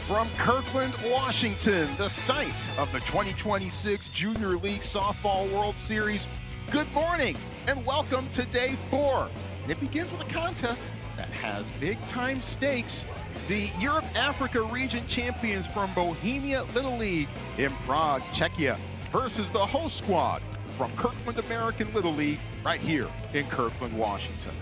From Kirkland, Washington, the site of the 2026 Junior League Softball World Series, good morning and welcome to Day 4. And it begins with a contest that has big-time stakes. The Europe-Africa region champions from Bohemia Little League in Prague, Czechia, versus the host squad from Kirkland American Little League right here in Kirkland, Washington.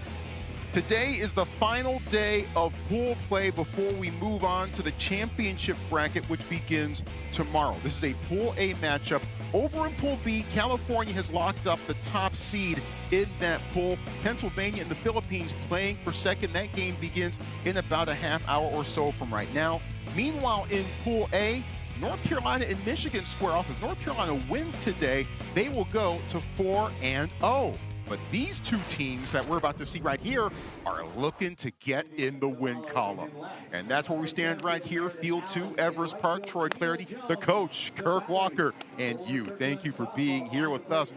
Today is the final day of pool play before we move on to the championship bracket, which begins tomorrow. This is a Pool A matchup. Over in Pool B, California has locked up the top seed in that pool. Pennsylvania and the Philippines playing for second. That game begins in about a half hour or so from right now. Meanwhile, in Pool A, North Carolina and Michigan square off. If North Carolina wins today, they will go to 4-0. But these two teams that we're about to see right here are looking to get in the win column. And that's where we stand right here, Field 2, Everest Park. Troy Clarity, the coach, Kirk Walker, and you. Thank you for being here with us.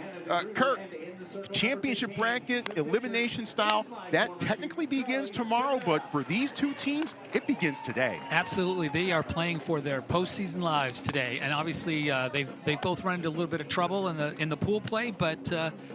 Kirk, championship bracket, elimination style, that technically begins tomorrow, but for these two teams, it begins today. Absolutely. They are playing for their postseason lives today. And obviously, they've both run into a little bit of trouble in the pool play, but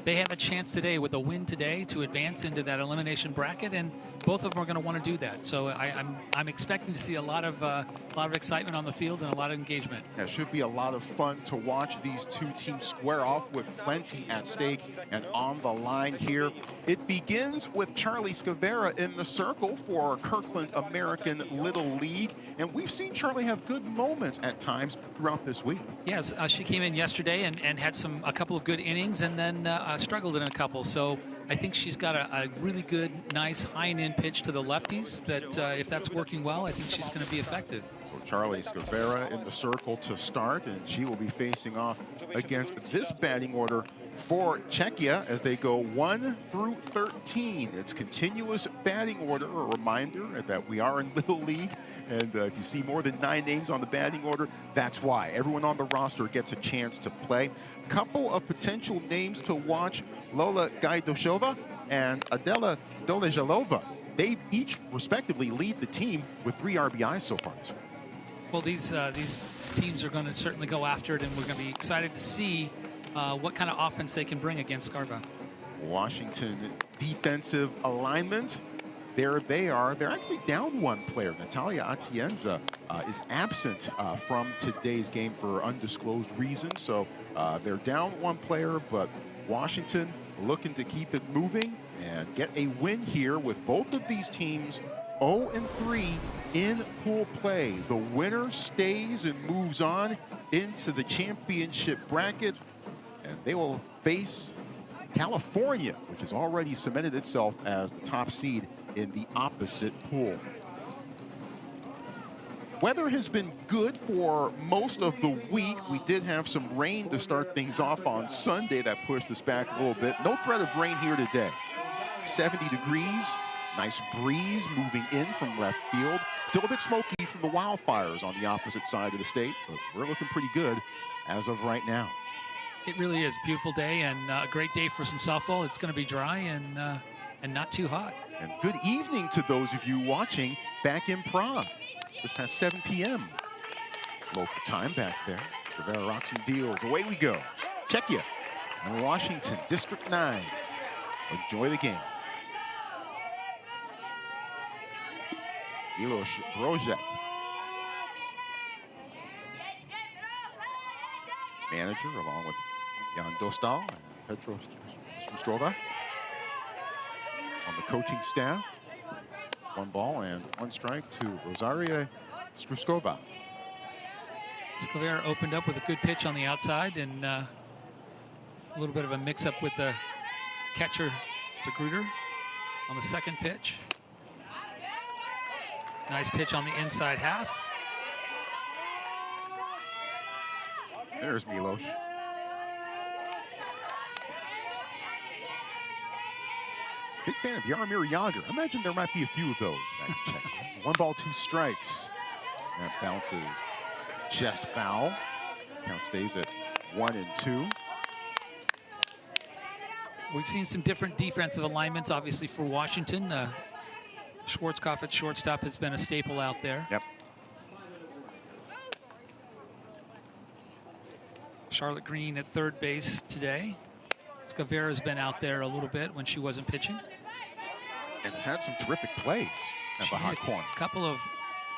they have a chance today with a win today to advance into that elimination bracket, and both of them are going to want to do that. So I'm expecting to see a lot of excitement on the field and a lot of engagement. It should be a lot of fun to watch these two teams square off with plenty at stake and on the line here. It begins with Charlie Scavera in the circle for Kirkland American Little League, and we've seen Charlie have good moments at times throughout this week. Yes, she came in yesterday and had a couple of good innings, and then struggled in a couple. So I think she's got a really good, nice high and in pitch to the lefties that if that's working well, I think she's going to be effective. So Charlie Scavera in the circle to start, and she will be facing off against this batting order for Czechia as they go 1 through 13. It's continuous batting order. A reminder that we are in Little League, and if you see more than 9 names on the batting order, that's why. Everyone on the roster gets a chance to play. Couple of potential names to watch: Lola Gajdoshova and Adela Dolejalova. They each respectively lead the team with 3 RBIs so far this week. Well, these teams are going to certainly go after it, and we're going to be excited to see what kind of offense they can bring against Scarva. Washington defensive alignment. There they are. They're actually down 1 player. Natalia Atienza is absent from today's game for undisclosed reasons. So they're down 1 player, but Washington looking to keep it moving and get a win here with both of these teams 0-3 in pool play. The winner stays and moves on into the championship bracket, and they will face California, which has already cemented itself as the top seed in the opposite pool. Weather has been good for most of the week. We did have some rain to start things off on Sunday that pushed us back a little bit. No threat of rain here today. 70 degrees, nice breeze moving in from left field. Still a bit smoky from the wildfires on the opposite side of the state, but we're looking pretty good as of right now. It really is a beautiful day and a great day for some softball. It's going to be dry and not too hot. And good evening to those of you watching back in Prague. Just past 7 p.m. local time back there. Scavera rocks and deals. Away we go. Czechia and Washington, District 9. Enjoy the game. Miloš Brožek. Manager along with Jan Dostal and Petro Struskova on the coaching staff. 1 ball and 1 strike to Rosaria Struskova. Scavera opened up with a good pitch on the outside, and a little bit of a mix-up with the catcher, DeGruder, on the second pitch. Nice pitch on the inside half. There's Miloš. Big fan of Jaromir Jagr. I imagine there might be a few of those back in Czech. 1 ball, 2 strikes. That bounces just foul. Count stays at 1-2. We've seen some different defensive alignments, obviously, for Washington. Schwarzkopf at shortstop has been a staple out there. Yep. Charlotte Green at third base today. Scavera's been out there a little bit when she wasn't pitching. And has had some terrific plays at the hot corner. A couple of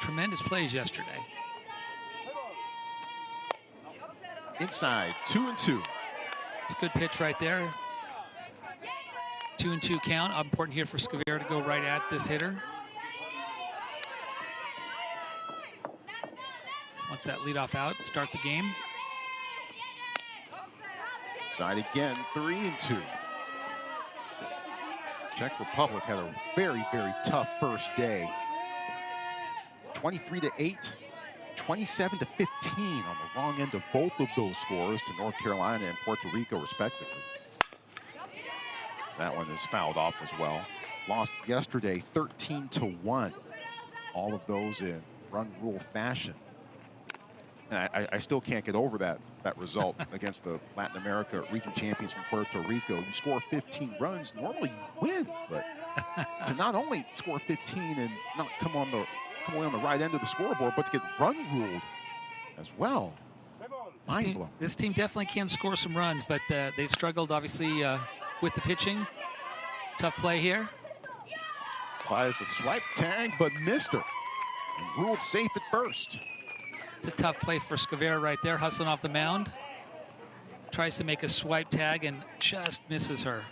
tremendous plays yesterday. Inside, 2-2. It's a good pitch right there. 2-2 count. Important here for Scavera to go right at this hitter. Wants that leadoff out, start the game. Inside again, 3-2. Czech Republic had a very, very tough first day. 23-8, 27-15 on the wrong end of both of those scores to North Carolina and Puerto Rico, respectively. That one is fouled off as well. Lost yesterday 13-1. All of those in run rule fashion. And I still can't get over that result against the Latin America region champions from Puerto Rico. You score 15 runs, normally you win, but to not only score 15 and not come away on the right end of the scoreboard, but to get run ruled as well. Mind blowing. This team definitely can score some runs, but they've struggled, obviously, with the pitching. Tough play here. Applies a swipe tag, but missed her. And ruled safe at first. It's a tough play for Scavera right there, hustling off the mound. Tries to make a swipe tag and just misses her.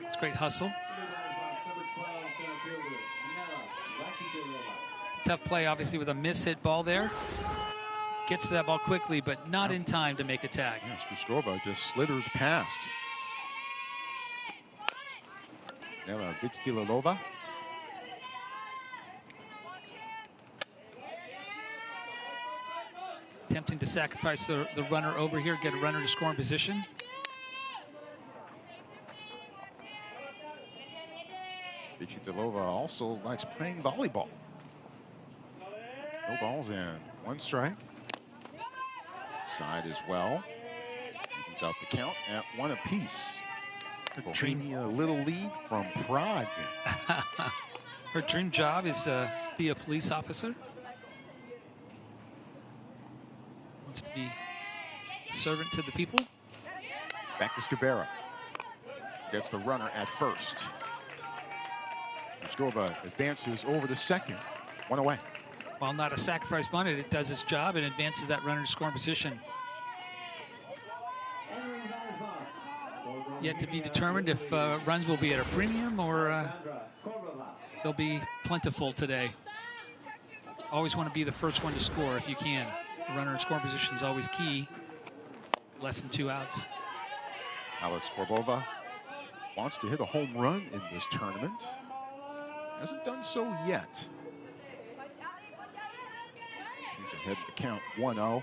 It's great hustle. Tough play, obviously, with a miss-hit ball there. Gets to that ball quickly, but not in time to make a tag. Yeah, Struskova just slithers past. Now, Vichkilalova. Attempting to sacrifice the runner over here, get a runner to score in position. Vichkilalova also likes playing volleyball. No balls in. One strike. Side as well. Evens out the count at 1 apiece. Bohemia, a little lead from Prague. Her dream job is to be a police officer. Wants to be a servant to the people. Back to Scavera. Gets the runner at first. Skova advances over to second. 1 away. While not a sacrifice bunt, it does its job and advances that runner to scoring position. Yet to be determined if runs will be at a premium or they'll be plentiful today. Always want to be the first one to score if you can. The runner in scoring position is always key. Less than 2 outs. Alex Korbova wants to hit a home run in this tournament. Hasn't done so yet. She's ahead of the count, 1-0.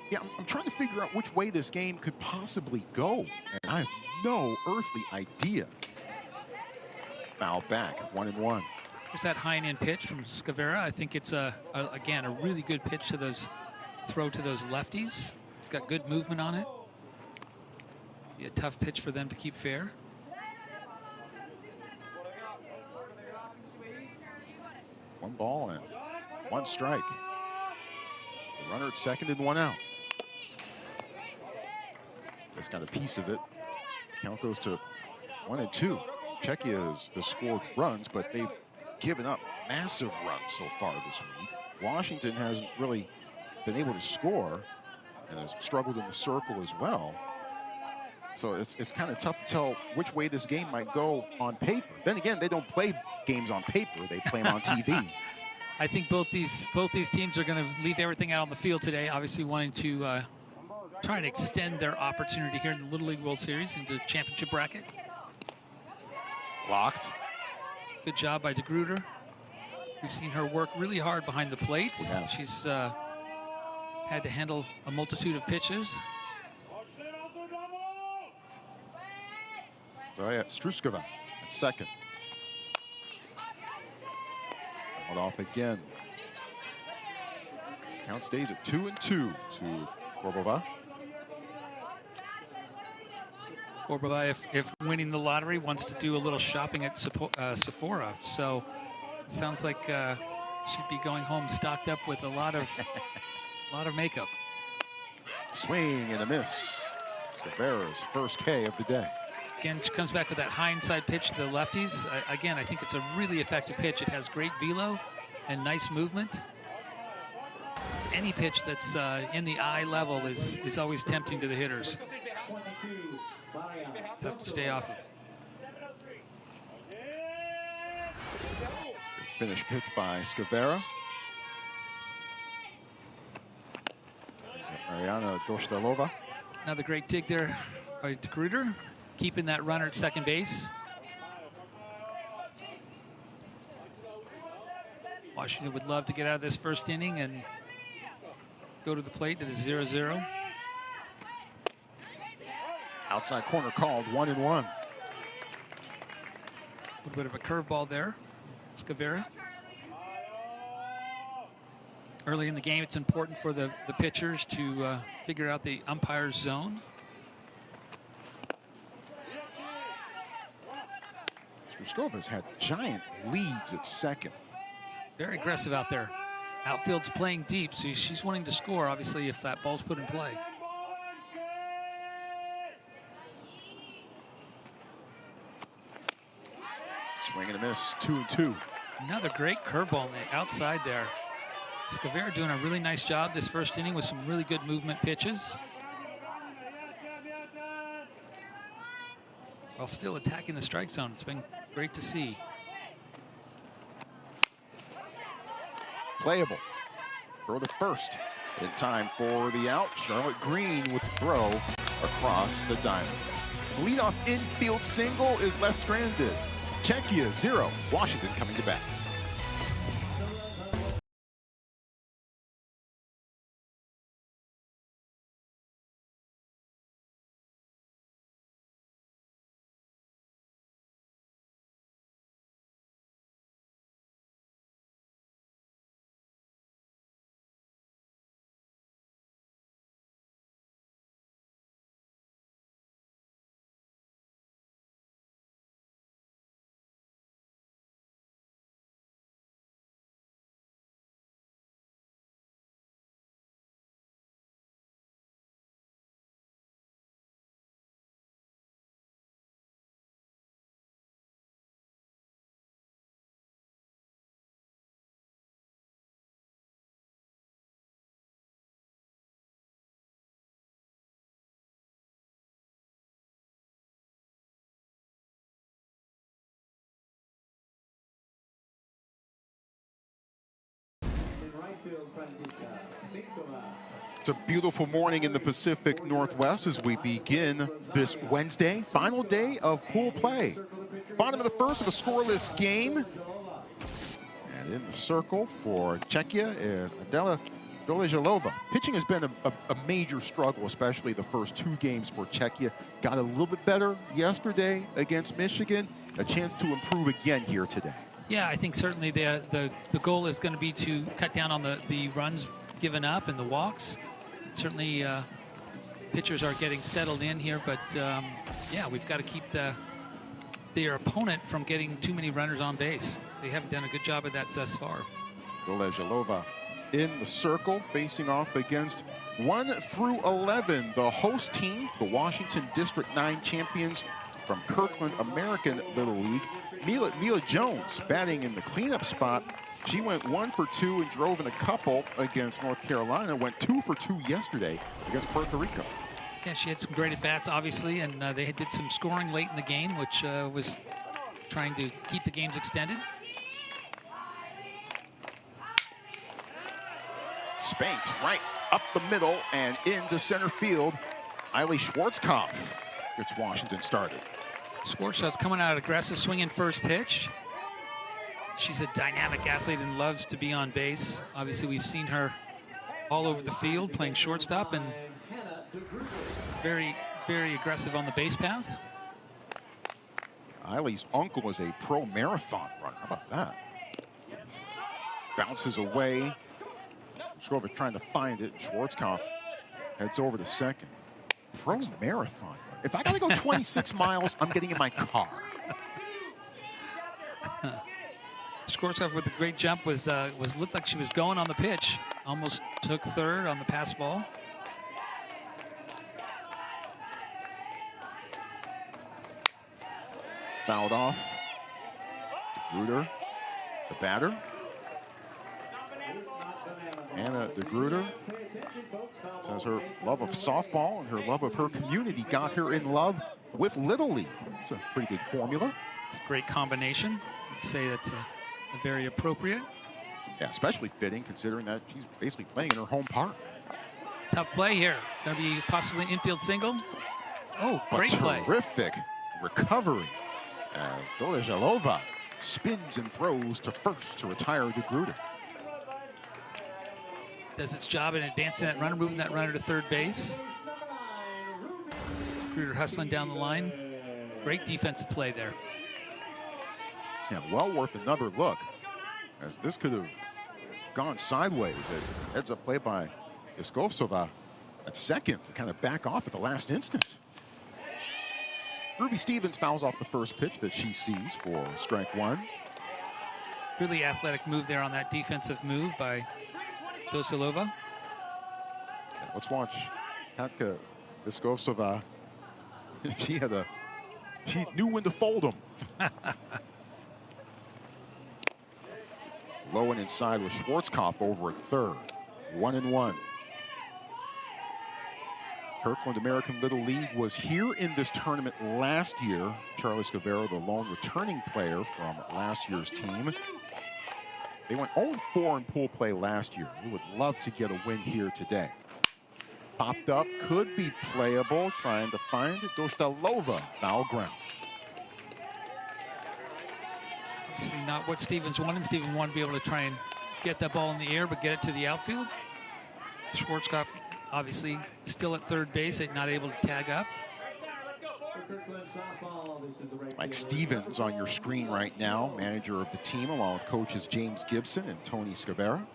Yeah, I'm trying to figure out which way this game could possibly go, and I have no earthly idea. Foul back, 1-1. There's that high and in pitch from Scavera. I think it's again a really good pitch to those throw to those lefties. It's got good movement on it. Be a tough pitch for them to keep fair. One ball and 1 strike. The runner at second and 1 out. Just got a piece of it. Count goes to 1-2. Czechia has scored runs, but they've given up massive runs so far this week. Washington hasn't really been able to score and has struggled in the circle as well. So it's kind of tough to tell which way this game might go on paper. Then again, they don't play games on paper; they play them on TV. I think both these teams are going to leave everything out on the field today. Obviously, wanting to try and extend their opportunity here in the Little League World Series into the championship bracket. Blocked. Good job by DeGruder. We've seen her work really hard behind the plate. Yeah. She's had to handle a multitude of pitches. Zoya Struskova at second. Held off again. Count stays at 2-2 to Korbova. Korbova, if winning the lottery, wants to do a little shopping at Sephora. So it sounds like she'd be going home stocked up with a lot of makeup. Swing and a miss. Scavera's first K of the day. Again, she comes back with that high inside pitch to the lefties. Again, I think it's a really effective pitch. It has great velo and nice movement. Any pitch that's in the eye level is always tempting to the hitters. Tough to stay off of. Finish pitch by Scavera. Mariana Dostalova. Another great dig there by DeGruder, keeping that runner at second base. Washington would love to get out of this first inning and go to the plate at a 0-0. Outside corner called, 1-1. A little bit of a curveball there, Scavera. Early in the game, it's important for the pitchers to figure out the umpire's zone. Struskova's had giant leads at second. Very aggressive out there. Outfield's playing deep, so she's wanting to score, obviously, if that ball's put in play. Swing and a miss, 2-2. Another great curveball on the outside there. Scavera doing a really nice job this first inning with some really good movement pitches, while still attacking the strike zone. It's been great to see. Playable. Throw to first. In time for the out. Charlotte Green with the throw across the diamond. Leadoff infield single is left stranded. Czechia 0. Washington coming to bat. It's a beautiful morning in the Pacific Northwest as we begin this Wednesday, final day of pool play. Bottom of the first of a scoreless game. And in the circle for Czechia is Adela Doležalová. Pitching has been a major struggle, especially the first two games for Czechia. Got a little bit better yesterday against Michigan. A chance to improve again here today. Yeah, I think certainly the goal is going to be to cut down on the runs given up and the walks. Certainly pitchers are getting settled in here, but yeah, we've got to keep their opponent from getting too many runners on base. They haven't done a good job of that thus far. Doležalová in the circle, facing off against 1 through 11, the host team, the Washington District 9 champions from Kirkland American Little League. Mila Jones batting in the cleanup spot. She went 1 for 2 and drove in a couple against North Carolina. Went 2 for 2 yesterday against Puerto Rico. Yeah, she had some great at-bats, obviously, and they did some scoring late in the game, which was trying to keep the games extended. Spanked right up the middle and into center field. Eiley Schwarzkopf gets Washington started. Schwarzkopf's coming out aggressive, swinging first pitch. She's a dynamic athlete and loves to be on base. Obviously, we've seen her all over the field playing shortstop and very, very aggressive on the base paths. Eiley's uncle is a pro marathon runner. How about that? Bounces away. Schwartzkopf trying to find it. Schwarzkopf heads over to second. Pro marathon runner. If I got to go 26 miles, I'm getting in my car. Schwarzkopf with a great jump was looked like she was going on the pitch. Almost took third on the pass ball. fouled off. DeGruder, the batter. Anna DeGruder says her love of softball and her love of her community got her in love with Little League. It's a pretty good formula. It's a great combination. I'd say that's a very appropriate. Yeah, especially fitting considering that she's basically playing in her home park. Tough play here. Going to be possibly an infield single. Oh, great play. Terrific recovery as Dolejalova spins and throws to first to retire DeGruder. Does its job in advancing that runner, moving that runner to third base. DeGruder hustling down the line. Great defensive play there. Yeah, well worth another look, as this could have gone sideways. It heads up play by Iskovsova at second to kind of back off at the last instant. Ruby Stevens fouls off the first pitch that she sees for strike one. Really athletic move there on that defensive move by Dosilova. Yeah, let's watch Katka Iskovsova. She knew when to fold them. Low and inside with Schwarzkopf over at third. 1-1. Kirkland American Little League was here in this tournament last year. Charlie Scavero, the lone returning player from last year's team. They went 0-4 in pool play last year. We would love to get a win here today. Popped up, could be playable, trying to find Dostalova, foul ground. Obviously not what Stevens wanted. Stevens wanted to be able to try and get that ball in the air, but get it to the outfield. Schwarzkopf obviously still at third base, not able to tag up. Mike Stevens on your screen right now, manager of the team, along with coaches James Gibson and Tony Scavera.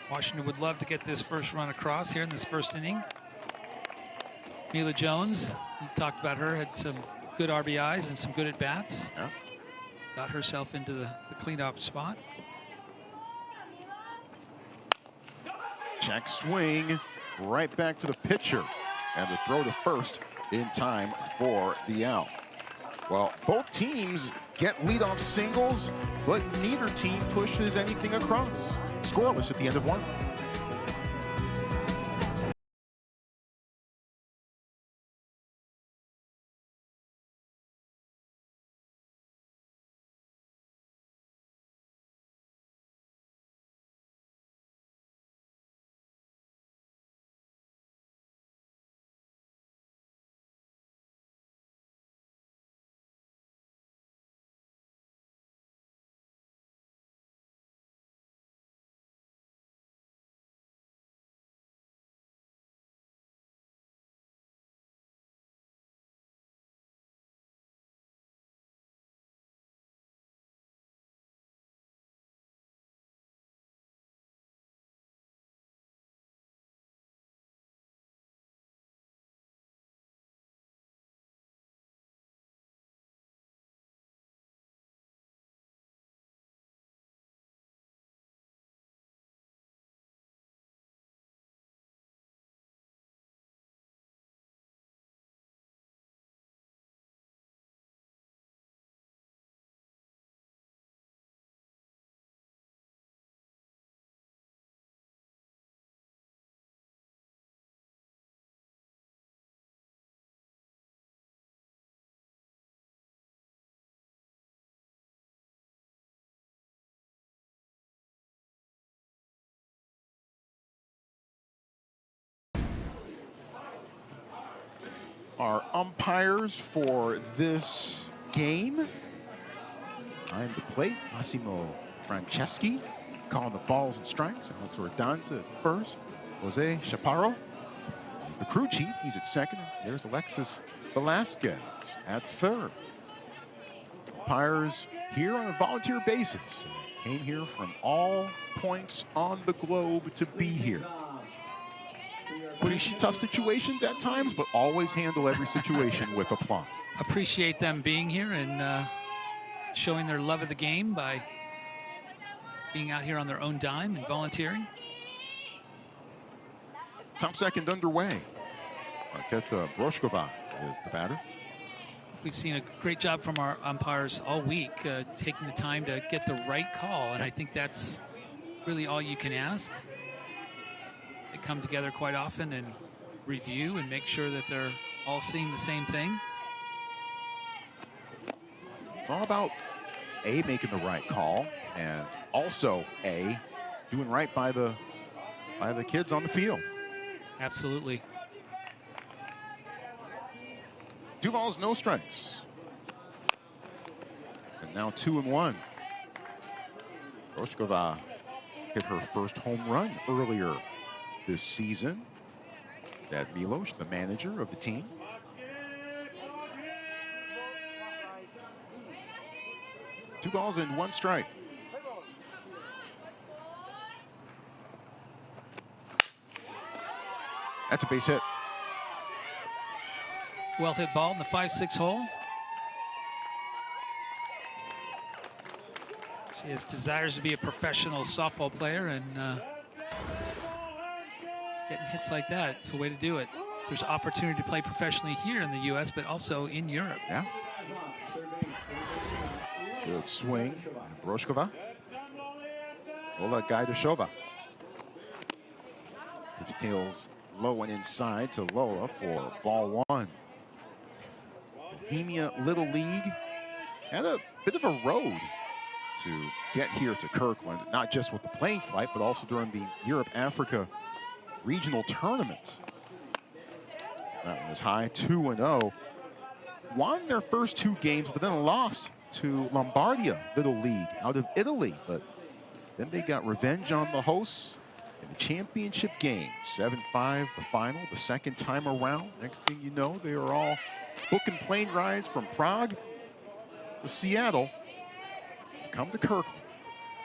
Washington would love to get this first run across here in this first inning. Mila Jones, we've talked about her, had some good RBIs and some good at-bats. Yeah. Got herself into the cleanup spot. Check swing, right back to the pitcher, and the throw to first in time for the out. Well, both teams get leadoff singles, but neither team pushes anything across. Scoreless at the end of one. Our umpires for this game. Behind the plate, Massimo Franceschi calling the balls and strikes. Alex Ordanza at first. Jose Chaparro is the crew chief. He's at second. There's Alexis Velasquez at third. Umpires here on a volunteer basis. Came here from all points on the globe to be here. Put in tough situations at times, but always handle every situation with aplomb. Appreciate them being here and showing their love of the game by being out here on their own dime and volunteering. Top second underway. Marketa Broshkova is the batter. We've seen a great job from our umpires all week, taking the time to get the right call, and I think that's really all you can ask. They come together quite often and review and make sure that they're all seeing the same thing. It's all about A, making the right call, and also A, doing right by the kids on the field. Absolutely. 2 balls, no strikes. And now 2-1. Brošková hit her first home run earlier this season. Dad Milos, the manager of the team. Two balls and 1 strike. That's a base hit. Well hit ball in the 5-6 hole. She has desires to be a professional softball player, and getting hits like that, it's a way to do it. There's opportunity to play professionally here in the U.S., but also in Europe. Yeah. Good swing. Brošková. Ola Gajdashova. Tails low and inside to Lola for ball 1. Bohemia Little League had a bit of a road to get here to Kirkland, not just with the playing flight, but also during the Europe-Africa regional tournament. That one is high, 2-0. Won their first 2 games, but then lost to Lombardia Little League out of Italy. But then they got revenge on the hosts in the championship game. 7-5 the final, the second time around. Next thing you know, they are all booking plane rides from Prague to Seattle. Come to Kirkland.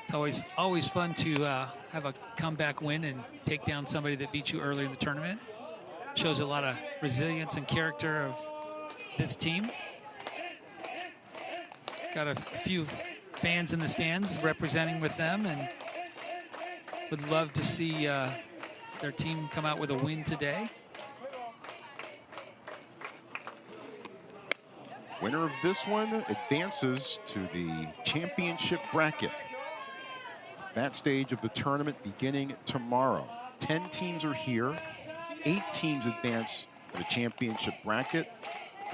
It's always fun to have a comeback win and take down somebody that beat you early in the tournament. Shows a lot of resilience and character of this team. Got a few fans in the stands representing with them, and would love to see their team come out with a win today. Winner of this one advances to the championship bracket. That stage of the tournament beginning tomorrow. 10 teams are here. 8 teams advance to the championship bracket.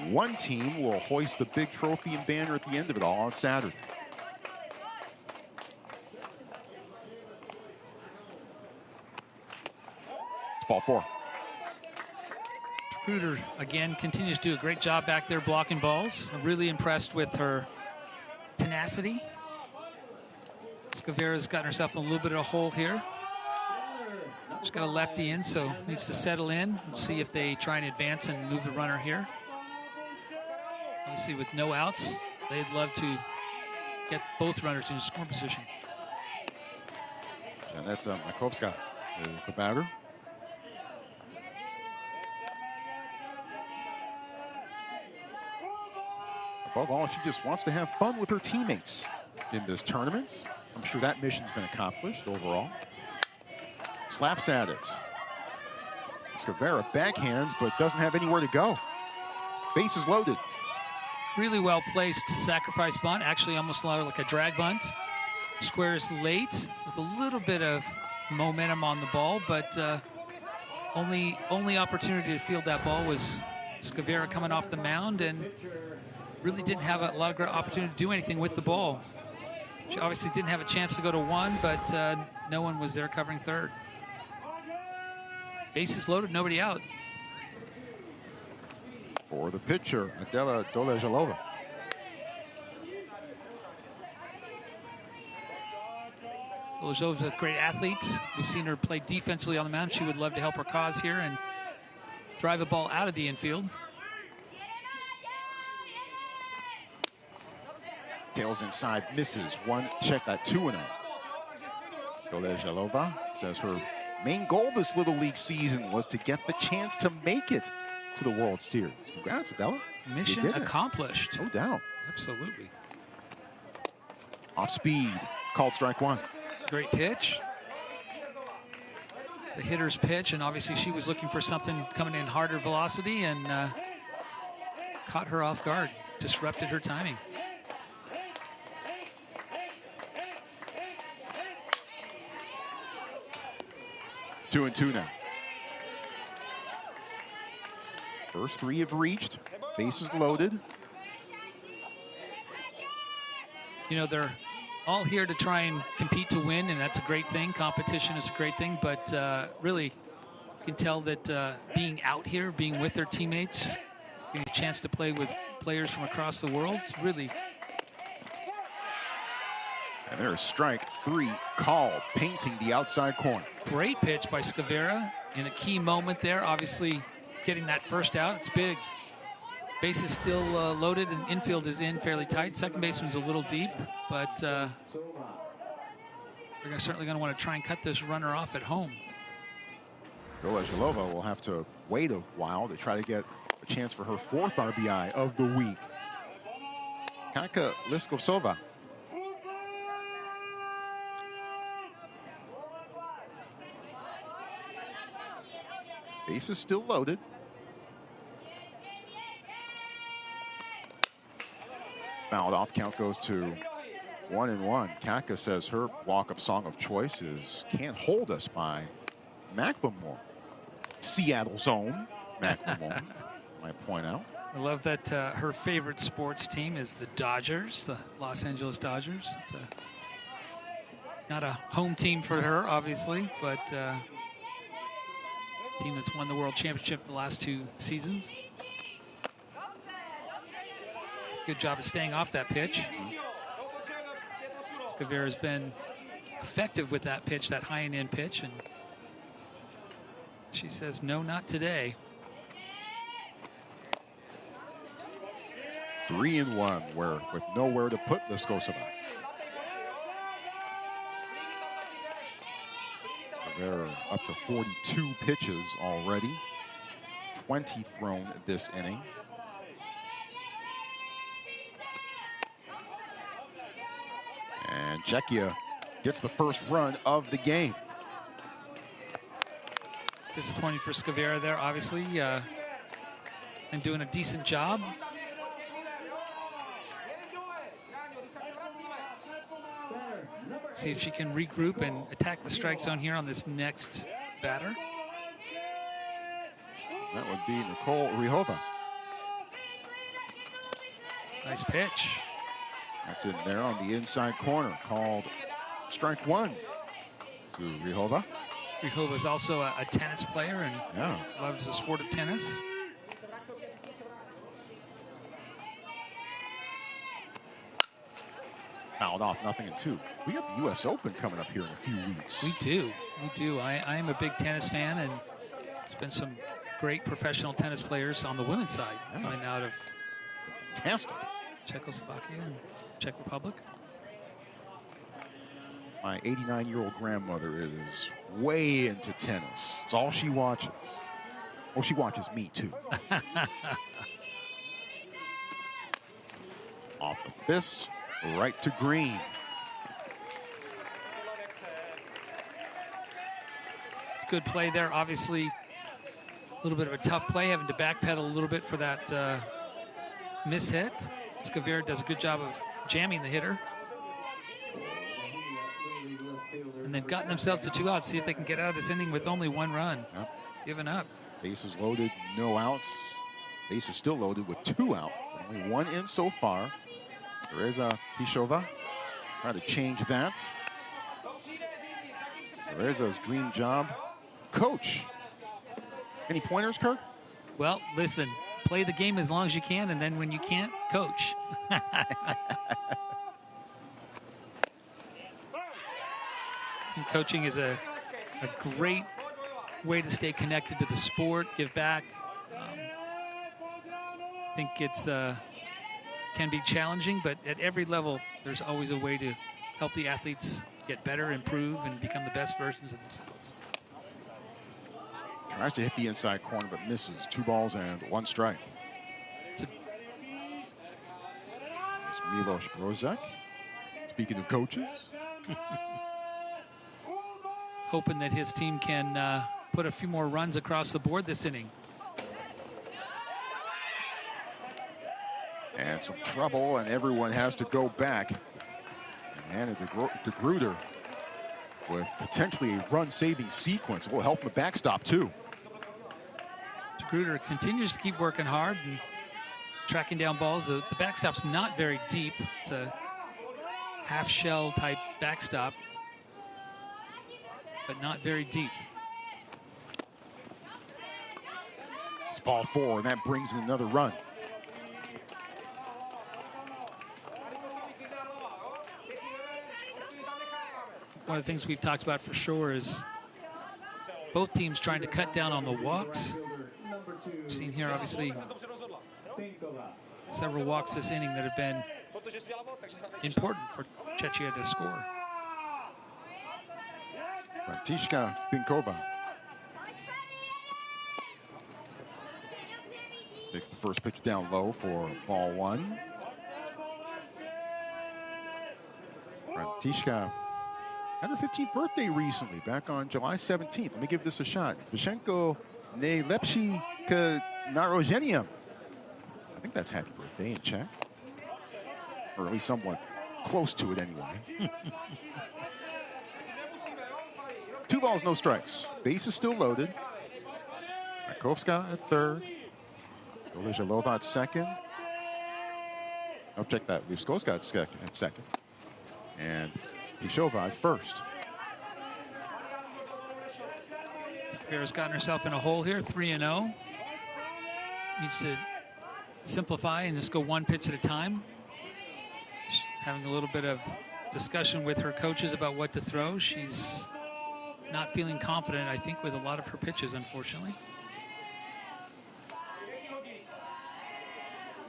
1 team will hoist the big trophy and banner at the end of it all on Saturday. It's ball 4. Kruder again continues to do a great job back there blocking balls. I'm really impressed with her tenacity. Scavera's gotten herself in a little bit of a hole here. She's got a lefty in, so needs to settle in. We'll see if they try and advance and move the runner here. Obviously, with no outs, they'd love to get both runners in scoring position. Janeta Makovska is the batter. Above all, she just wants to have fun with her teammates in this tournament. I'm sure that mission's been accomplished overall. Slaps at it. Scavera backhands, but doesn't have anywhere to go. Bases loaded. Really well placed sacrifice bunt, actually almost like a drag bunt. Squares late with a little bit of momentum on the ball, but only opportunity to field that ball was Scavera coming off the mound, and really didn't have a lot of great opportunity to do anything with the ball. She obviously didn't have a chance to go to 1, but no one was there covering third. Bases loaded, nobody out. For the pitcher, Adela Dolejalova. Doležalova's a great athlete. We've seen her play defensively on the mound. She would love to help her cause here and drive a ball out of the infield. Tails inside, misses. 1 check at 2-0. Doležalova says her main goal this Little League season was to get the chance to make it to the World Series. Congrats, Adela. Mission accomplished. No doubt. Absolutely. Off speed, called strike 1. Great pitch. The hitter's pitch, and obviously she was looking for something coming in harder velocity, and caught her off guard, disrupted her timing. Two and two now. First three have reached. Bases loaded. You know, they're all here to try and compete to win, and that's a great thing. Competition is a great thing, but really, you can tell that being out here, being with their teammates, getting a chance to play with players from across the world, it's really. And there's strike three called, painting the outside corner. Great pitch by Scavera in a key moment there. Obviously, getting that first out, it's big. Base is still loaded, and infield is in fairly tight. Second baseman's a little deep, but they're certainly going to want to try and cut this runner off at home. Golazhilova will have to wait a while to try to get a chance for her fourth RBI of the week. Katka Liskovtsova. Base is still loaded. Fouled off, count goes to 1-1. Katka says her walk-up song of choice is Can't Hold Us by Macklemore. Seattle's own Macklemore, might point out. I love that her favorite sports team is the Dodgers, the Los Angeles Dodgers. It's not a home team for her, obviously, but team that's won the World Championship the last 2 seasons. Good job of staying off that pitch. Scavera's been effective with that pitch, that high and in pitch, and she says, no, not today. 3-1, where with nowhere to put Liskovtsova. They're up to 42 pitches already, 20 thrown this inning. And Czechia gets the first run of the game. Disappointing for Scavera there, obviously, and doing a decent job. See if she can regroup and attack the strike zone here on this next batter. That would be Nicole Rihova. Nice pitch. That's in there on the inside corner, called strike one to Rihova. Rihova is also a tennis player and loves the sport of tennis. Fouled off, 0-2. We got the U.S. Open coming up here in a few weeks. We do. I am a big tennis fan, and there's been some great professional tennis players on the women's side coming out of fantastic Czechoslovakia and Czech Republic. My 89-year-old grandmother is way into tennis. It's all she watches. Oh, she watches me too. Off the fist, right to green. It's good play there. Obviously, a little bit of a tough play, having to backpedal a little bit for that mishit. Scavera does a good job of jamming the hitter. And they've gotten themselves to 2 outs. See if they can get out of this inning with only 1 run. Giving up. Bases loaded, no outs. Base is still loaded with 2 out. Only 1 in so far. Teresa Pishova trying to change that. Teresa's dream job, coach. Any pointers, Kirk? Well, listen, play the game as long as you can, and then when you can't, coach. And coaching is a great way to stay connected to the sport, give back. I think it's can be challenging, but at every level, there's always a way to help the athletes get better, improve, and become the best versions of themselves. Tries to hit the inside corner, but misses. 2 balls and 1 strike. There's Milos Brozek. Speaking of coaches. Hoping that his team can put a few more runs across the board this inning. And some trouble, and everyone has to go back. And De Gruyter with potentially a run-saving sequence will help the backstop too. De Gruyter continues to keep working hard and tracking down balls. The backstop's not very deep. It's a half-shell type backstop, but not very deep. It's ball 4, and that brings in another run. One of the things we've talked about for sure is both teams trying to cut down on the walks. We've seen here, obviously, several walks this inning that have been important for Czechia to score. Františka Pinkova takes the first pitch down low for ball 1. Františka had her 15th birthday recently, back on July 17th. Let me give this a shot. Vishenko Najlepší k narozeniam. I think that's happy birthday in Czech. Or at least somewhat close to it anyway. 2 balls, no strikes. Base is still loaded. Rakovska at third. Doležalova at second. Oh, check that. Livskovska at second. And Pishova at first. Severa's gotten herself in a hole here, 3-0. Needs to simplify and just go one pitch at a time. She's having a little bit of discussion with her coaches about what to throw. She's not feeling confident, I think, with a lot of her pitches, unfortunately.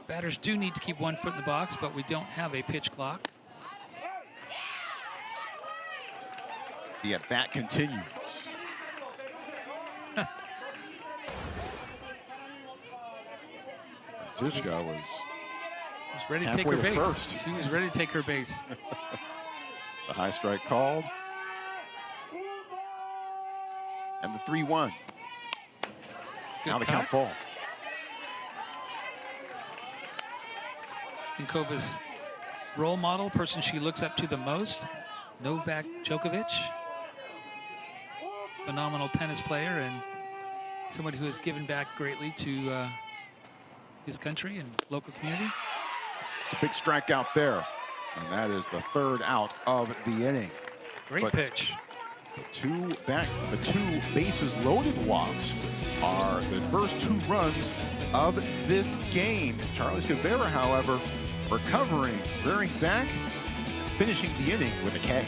Batters do need to keep 1 foot in the box, but we don't have a pitch clock. The at-bat continues. Františka was ready to take her base. First. She was ready to take her base. The high strike called. And the 3-1. Now the count full. Pinkova's role model, person she looks up to the most, Novak Djokovic. Phenomenal tennis player and somebody who has given back greatly to his country and local community. It's a big strikeout there. And that is the 3rd out of the inning. Great pitch. The two bases loaded walks are the first 2 runs of this game. Charlie Scavera, however, recovering, rearing back, finishing the inning with a K.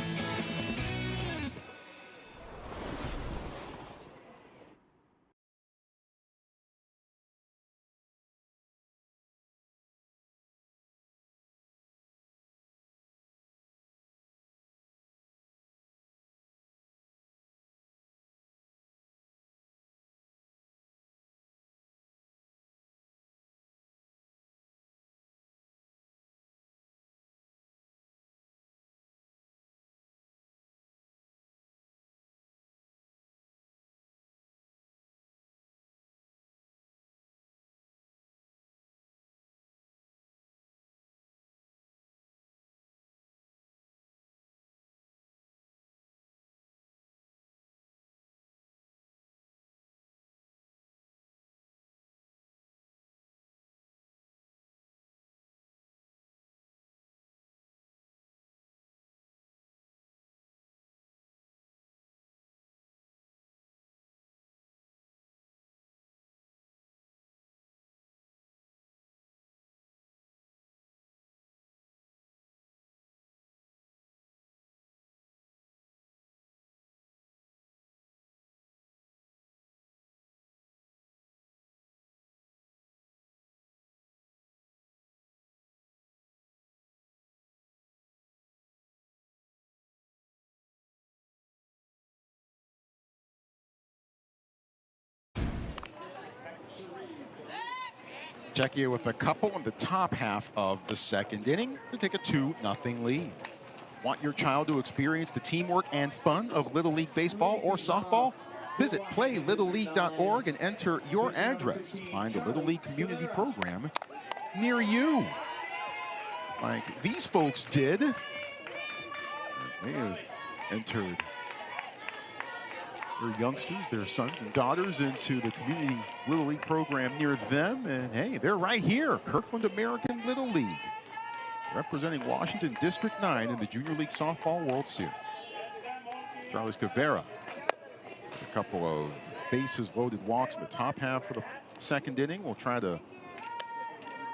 Czechia with a couple in the top half of the 2nd inning to take a 2-0 lead. Want your child to experience the teamwork and fun of Little League baseball or softball? Visit playlittleleague.org and enter your address to find a Little League community program near you. like these folks did. They have entered their youngsters, their sons and daughters, into the community Little League program near them. And hey, they're right here, Kirkland American Little League, representing Washington District 9 in the Junior League Softball World Series. Charlie Scavera, a couple of bases loaded walks in the top half of the second inning, will try to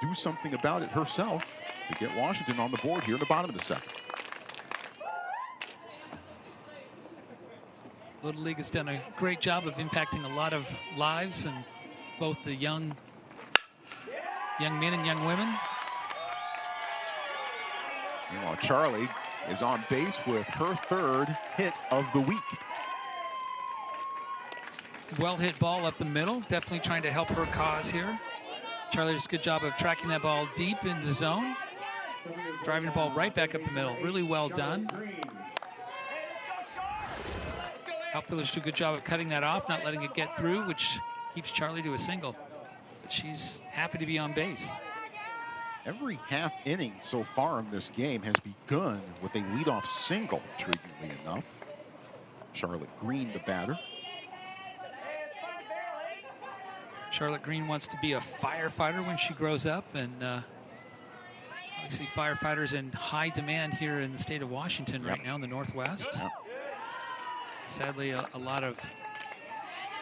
do something about it herself to get Washington on the board here in the bottom of the second. Little League has done a great job of impacting a lot of lives, and both the young men and young women. Meanwhile, Charlie is on base with her third hit of the week. Well hit ball up the middle, definitely trying to help her cause here. Charlie does a good job of tracking that ball deep into the zone, driving the ball right back up the middle. Really well done. Outfielders do a good job of cutting that off, not letting it get through, which keeps Charlie to a single. But she's happy to be on base. Every half inning so far in this game has begun with a leadoff single, intriguingly enough. Charlotte Green, the batter. Charlotte Green wants to be a firefighter when she grows up, and obviously firefighters in high demand here in the state of Washington right now in the Northwest. Yep. Sadly, a lot of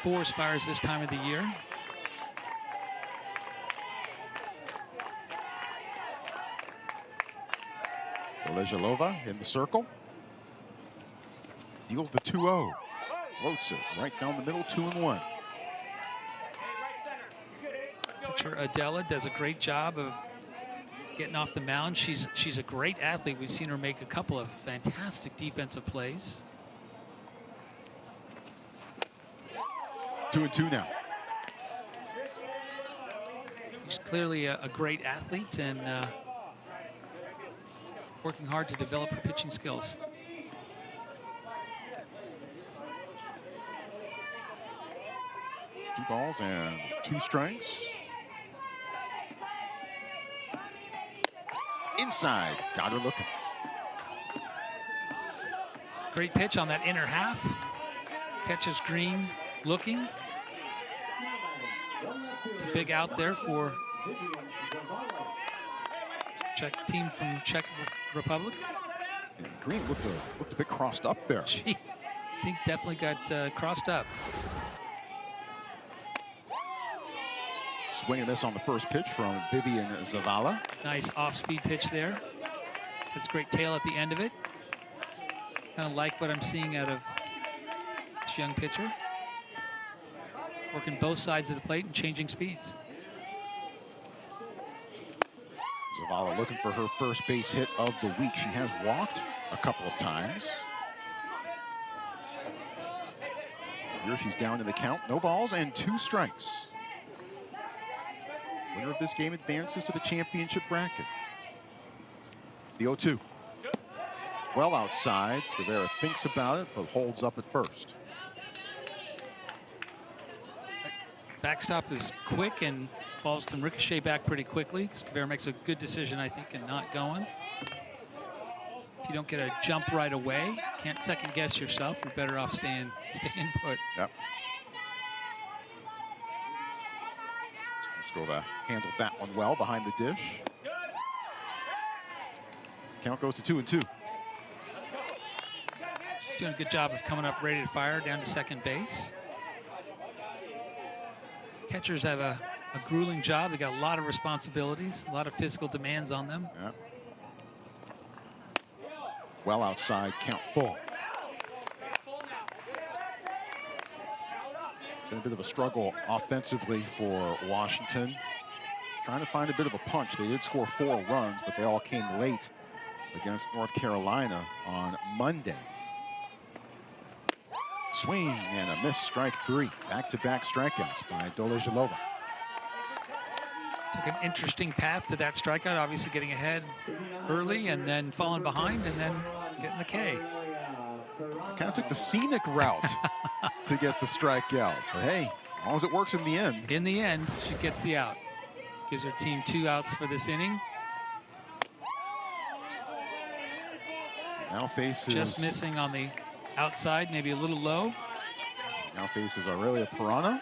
forest fires this time of the year. Olejalova in the circle. Deals the 2-0. Floats it right down the middle, 2-1. Pitcher Adela does a great job of getting off the mound. She's a great athlete. We've seen her make a couple of fantastic defensive plays. 2-2 now. She's clearly a great athlete and working hard to develop her pitching skills. Two balls and 2 strikes. Inside, got her looking. Great pitch on that inner half. Catches Green looking. It's a big out there for team from Czech Republic. And Green looked a bit crossed up there. She, I think, definitely got crossed up. Swing and miss on the first pitch from Vivian Zavala. Nice off-speed pitch there. That's a great tail at the end of it. Kind of like what I'm seeing out of this young pitcher. Working both sides of the plate and changing speeds. Zavala looking for her first base hit of the week. She has walked a couple of times. Here she's down in the count. No balls and 2 strikes. Winner of this game advances to the championship bracket. The 0-2. Well outside. Scavera thinks about it, but holds up at first. Backstop is quick, and balls can ricochet back pretty quickly. Scavera makes a good decision, I think, in not going. If you don't get a jump right away, can't second guess yourself. You're better off staying put. Yep. Skova handled that one well behind the dish. Count goes to 2-2. Doing a good job of coming up ready to fire down to second base. Catchers have a grueling job. They got a lot of responsibilities, a lot of physical demands on them. Yeah. Well outside, count full. Been a bit of a struggle offensively for Washington. Trying to find a bit of a punch. They did score 4 runs, but they all came late against North Carolina on Monday. Swing and a miss, strike 3. Back-to-back strikeouts by Dolejalova. Took an interesting path to that strikeout, obviously getting ahead early and then falling behind and then getting the K. Kind of took the scenic route to get the strikeout. But hey, as long as it works in the end. In the end, she gets the out. Gives her team 2 outs for this inning. Now faces... Just missing on the outside, maybe a little low. Now faces Aurelia Pirano.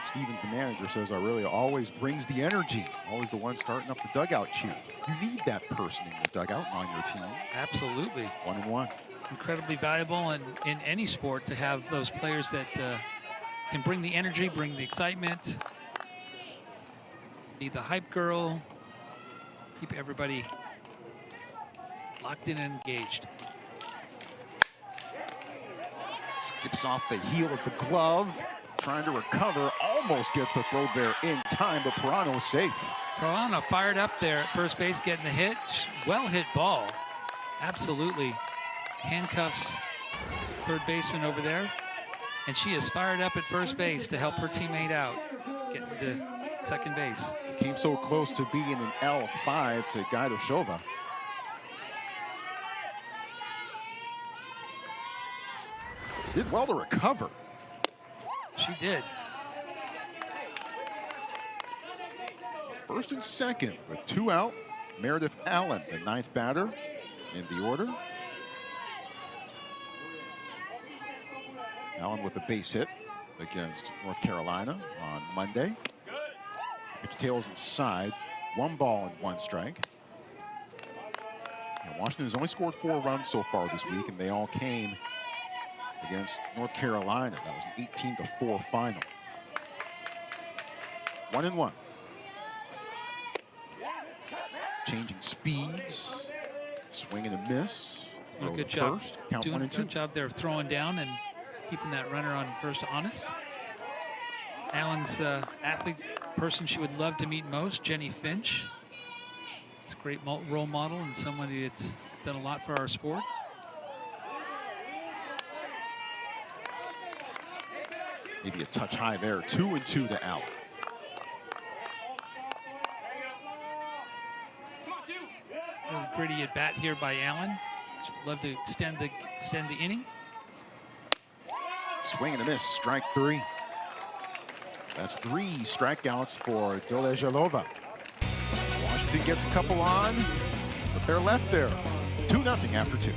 Stevens, the manager, says Aurelia always brings the energy, always the one starting up the dugout cheers. You need that person in your dugout and on your team. Absolutely. 1-1. Incredibly valuable in any sport to have those players that can bring the energy, bring the excitement, be the hype girl, keep everybody locked in and engaged. Skips off the heel of the glove, trying to recover, almost gets the throw there in time, but Pirano is safe. Pirano fired up there at first base, getting the hit. Well hit ball. Absolutely. Handcuffs third baseman over there. And she is fired up at first base to help her teammate out, getting to second base. Came so close to being an L5 to Gaidoshova. Did well to recover. She did. First and second with 2 out. Meredith Allen, the 9th batter in the order. Allen with a base hit against North Carolina on Monday. Pitch tails inside. 1 ball and 1 strike. And Washington has only scored 4 runs so far this week, and they all came against North Carolina. That was an 18-4 final. 1-1. Changing speeds. Swing and a miss. Good job. First. Count Doing 1 and 2. Good job there of throwing down and keeping that runner on first honest. Allen's athlete person she would love to meet most, Jenny Finch. It's a great role model and somebody that's done a lot for our sport. Maybe a touch high there. 2-2 to Allen. Really gritty at bat here by Allen. She'd love to extend the inning. Swing and a miss. Strike 3. That's 3 strikeouts for Dolejalova. Washington gets a couple on, but they're left there. 2-0 after 2.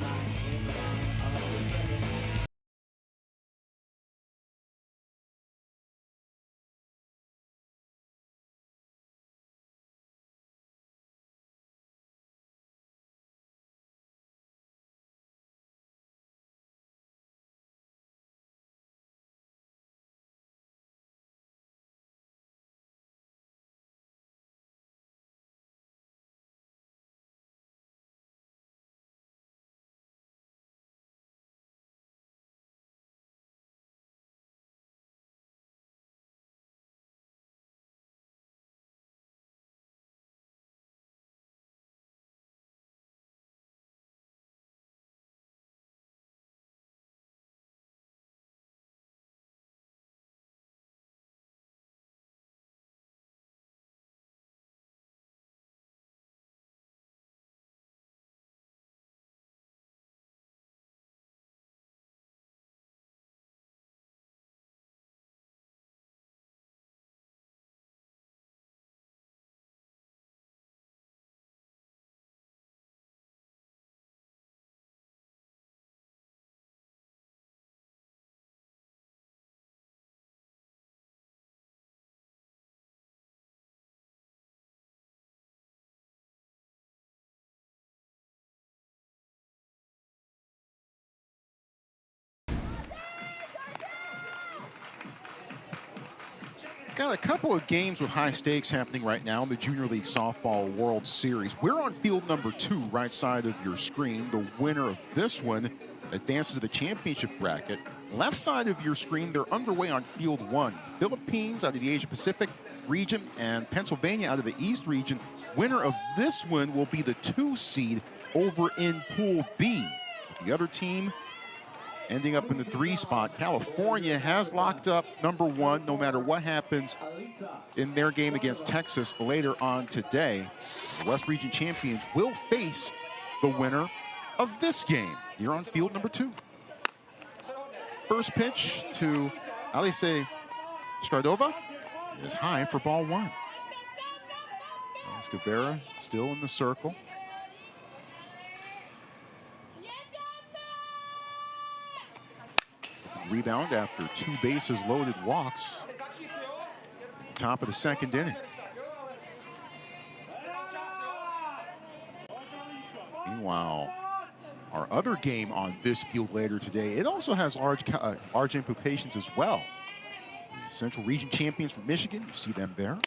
Got a couple of games with high stakes happening right now in the Junior League Softball World Series. We're on field number 2, right side of your screen. The winner of this one advances to the championship bracket. Left side of your screen, they're underway on field 1. Philippines out of the Asia Pacific region and Pennsylvania out of the East region. Winner of this one will be the 2 seed over in Pool B. The other team ending up in the 3 spot. California has locked up number 1 no matter what happens in their game against Texas later on today. The West Region champions will face the winner of this game. You're on field number 2. First pitch to Alice Stradova is high for ball 1. Escavera still in the circle. Rebound after 2 bases loaded walks. At the top of the 2nd inning. Meanwhile, our other game on this field later today, it also has large implications as well. The Central Region champions from Michigan, you see them there.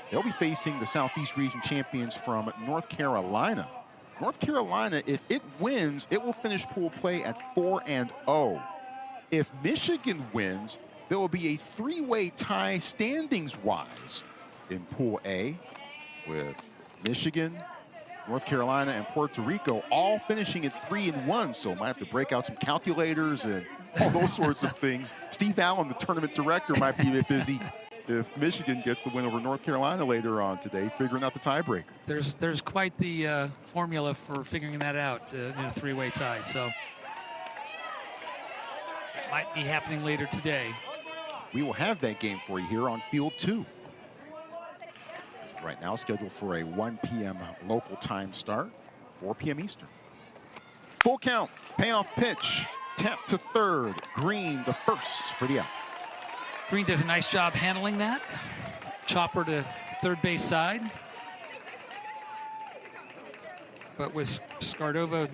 They'll be facing the Southeast Region champions from North Carolina. North Carolina, if it wins, it will finish pool play at 4-0. If Michigan wins, there will be a 3-way tie standings-wise in Pool A, with Michigan, North Carolina, and Puerto Rico all finishing at 3-1. So might have to break out some calculators and all those sorts of things. Steve Allen, the tournament director, might be a bit busy if Michigan gets the win over North Carolina later on today, figuring out the tiebreaker. There's quite the formula for figuring that out in a 3-way tie. So it might be happening later today. We will have that game for you here on Field 2. Right now scheduled for a 1 p.m. local time start, 4 p.m. Eastern. Full count, payoff pitch, tap to third. Green, the first for the out. Green does a nice job handling that. Chopper to third base side. But with Skardova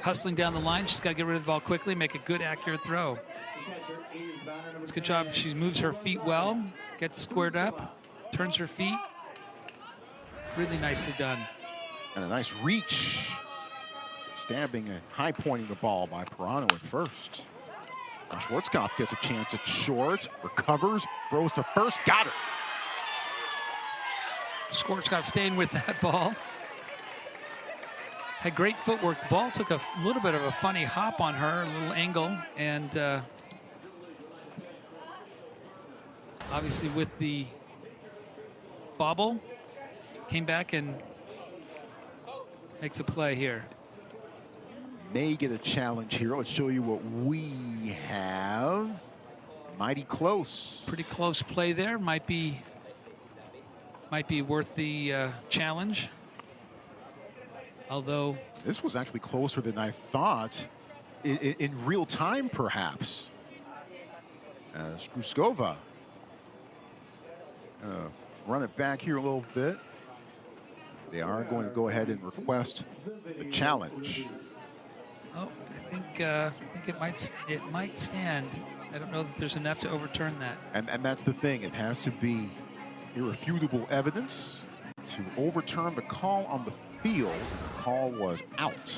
hustling down the line, she's got to get rid of the ball quickly, make a good, accurate throw. It's a good job. She moves her feet well, gets squared up, turns her feet. Really nicely done. And a nice reach. Stabbing and high pointing the ball by Perano at first. Now Schwarzkopf gets a chance at short, recovers, throws to first, got her. Schwarzkopf staying with that ball. Had great footwork. The ball took a little bit of a funny hop on her, a little angle, and obviously with the bobble, came back and makes a play here. May get a challenge here. Let's show you what we have. Mighty close. Pretty close play there. Might be worth the challenge. Although this was actually closer than I thought in real time, perhaps. Struskova run it back here a little bit. They are going to go ahead and request a challenge. Oh, I think it might stand. I don't know that there's enough to overturn that. And that's the thing. It has to be irrefutable evidence to overturn the call on the field. The call was out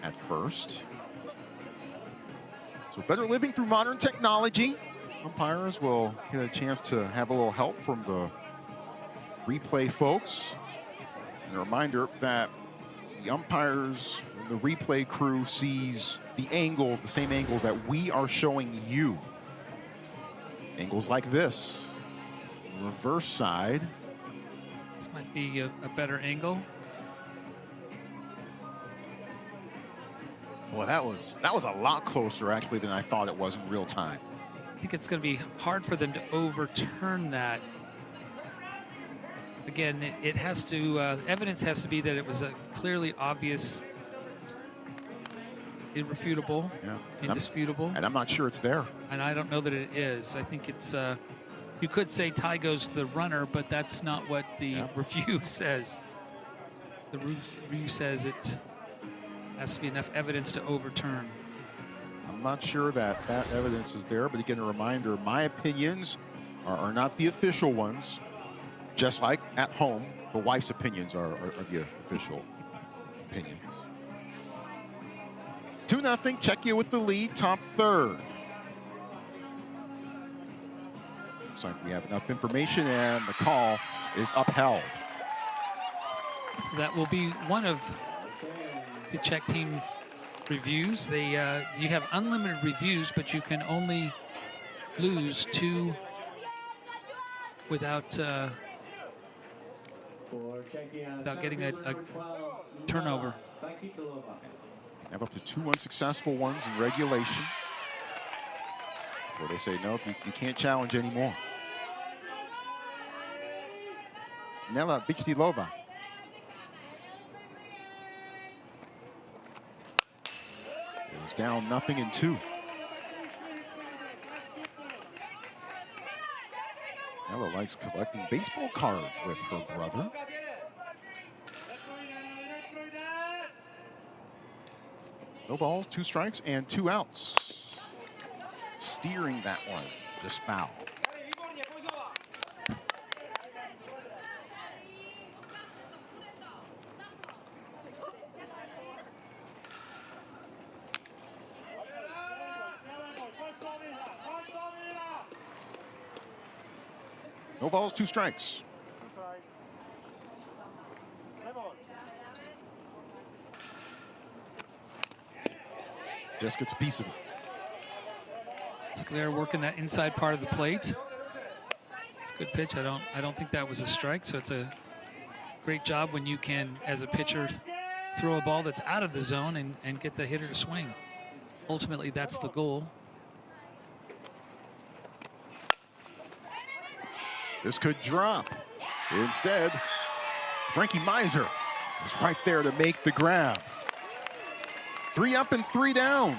at first. So better living through modern technology. Umpires will get a chance to have a little help from the replay folks. And a reminder that the umpires, the replay crew sees the angles, the same angles that we are showing you. Angles like this. Reverse side. This might be a better angle. Well, that was a lot closer actually than I thought it was in real time. I think it's going to be hard for them to overturn that. Again, it has to, evidence has to be that it was a clearly obvious, irrefutable, indisputable. And I'm not sure it's there. And I don't know that it is. I think it's, you could say tie goes to the runner, but that's not what the review says. The review says it has to be enough evidence to overturn. I'm not sure that evidence is there, but again, a reminder, my opinions are not the official ones. Just like at home, the wife's opinions are the official opinions. 2-0, Czechia with the lead, top third. Looks like we have enough information, and the call is upheld. So that will be one of the Czech team reviews. They you have unlimited reviews, but you can only lose 2 without getting a turnover. Have up to 2 unsuccessful ones in regulation before they say, no, you can't challenge anymore. Nela Vichtilova. It's down 0-2. Nela likes collecting baseball cards with her brother. No balls, 2 strikes, and 2 outs. Steering that one, just foul. No balls, 2 strikes. Just gets a piece of it. Sclair working that inside part of the plate. It's a good pitch. I don't think that was a strike, so it's a great job when you can, as a pitcher, throw a ball that's out of the zone and get the hitter to swing. Ultimately, that's the goal. This could drop. Instead, Frankie Miser is right there to make the grab. 3 up and 3 down.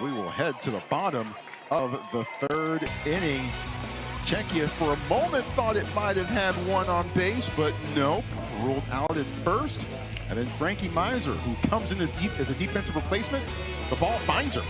We will head to the bottom of the 3rd inning. Czechia for a moment thought it might have had one on base, but nope, ruled out at first. And then Frankie Miser, who comes in as a defensive replacement, the ball finds her.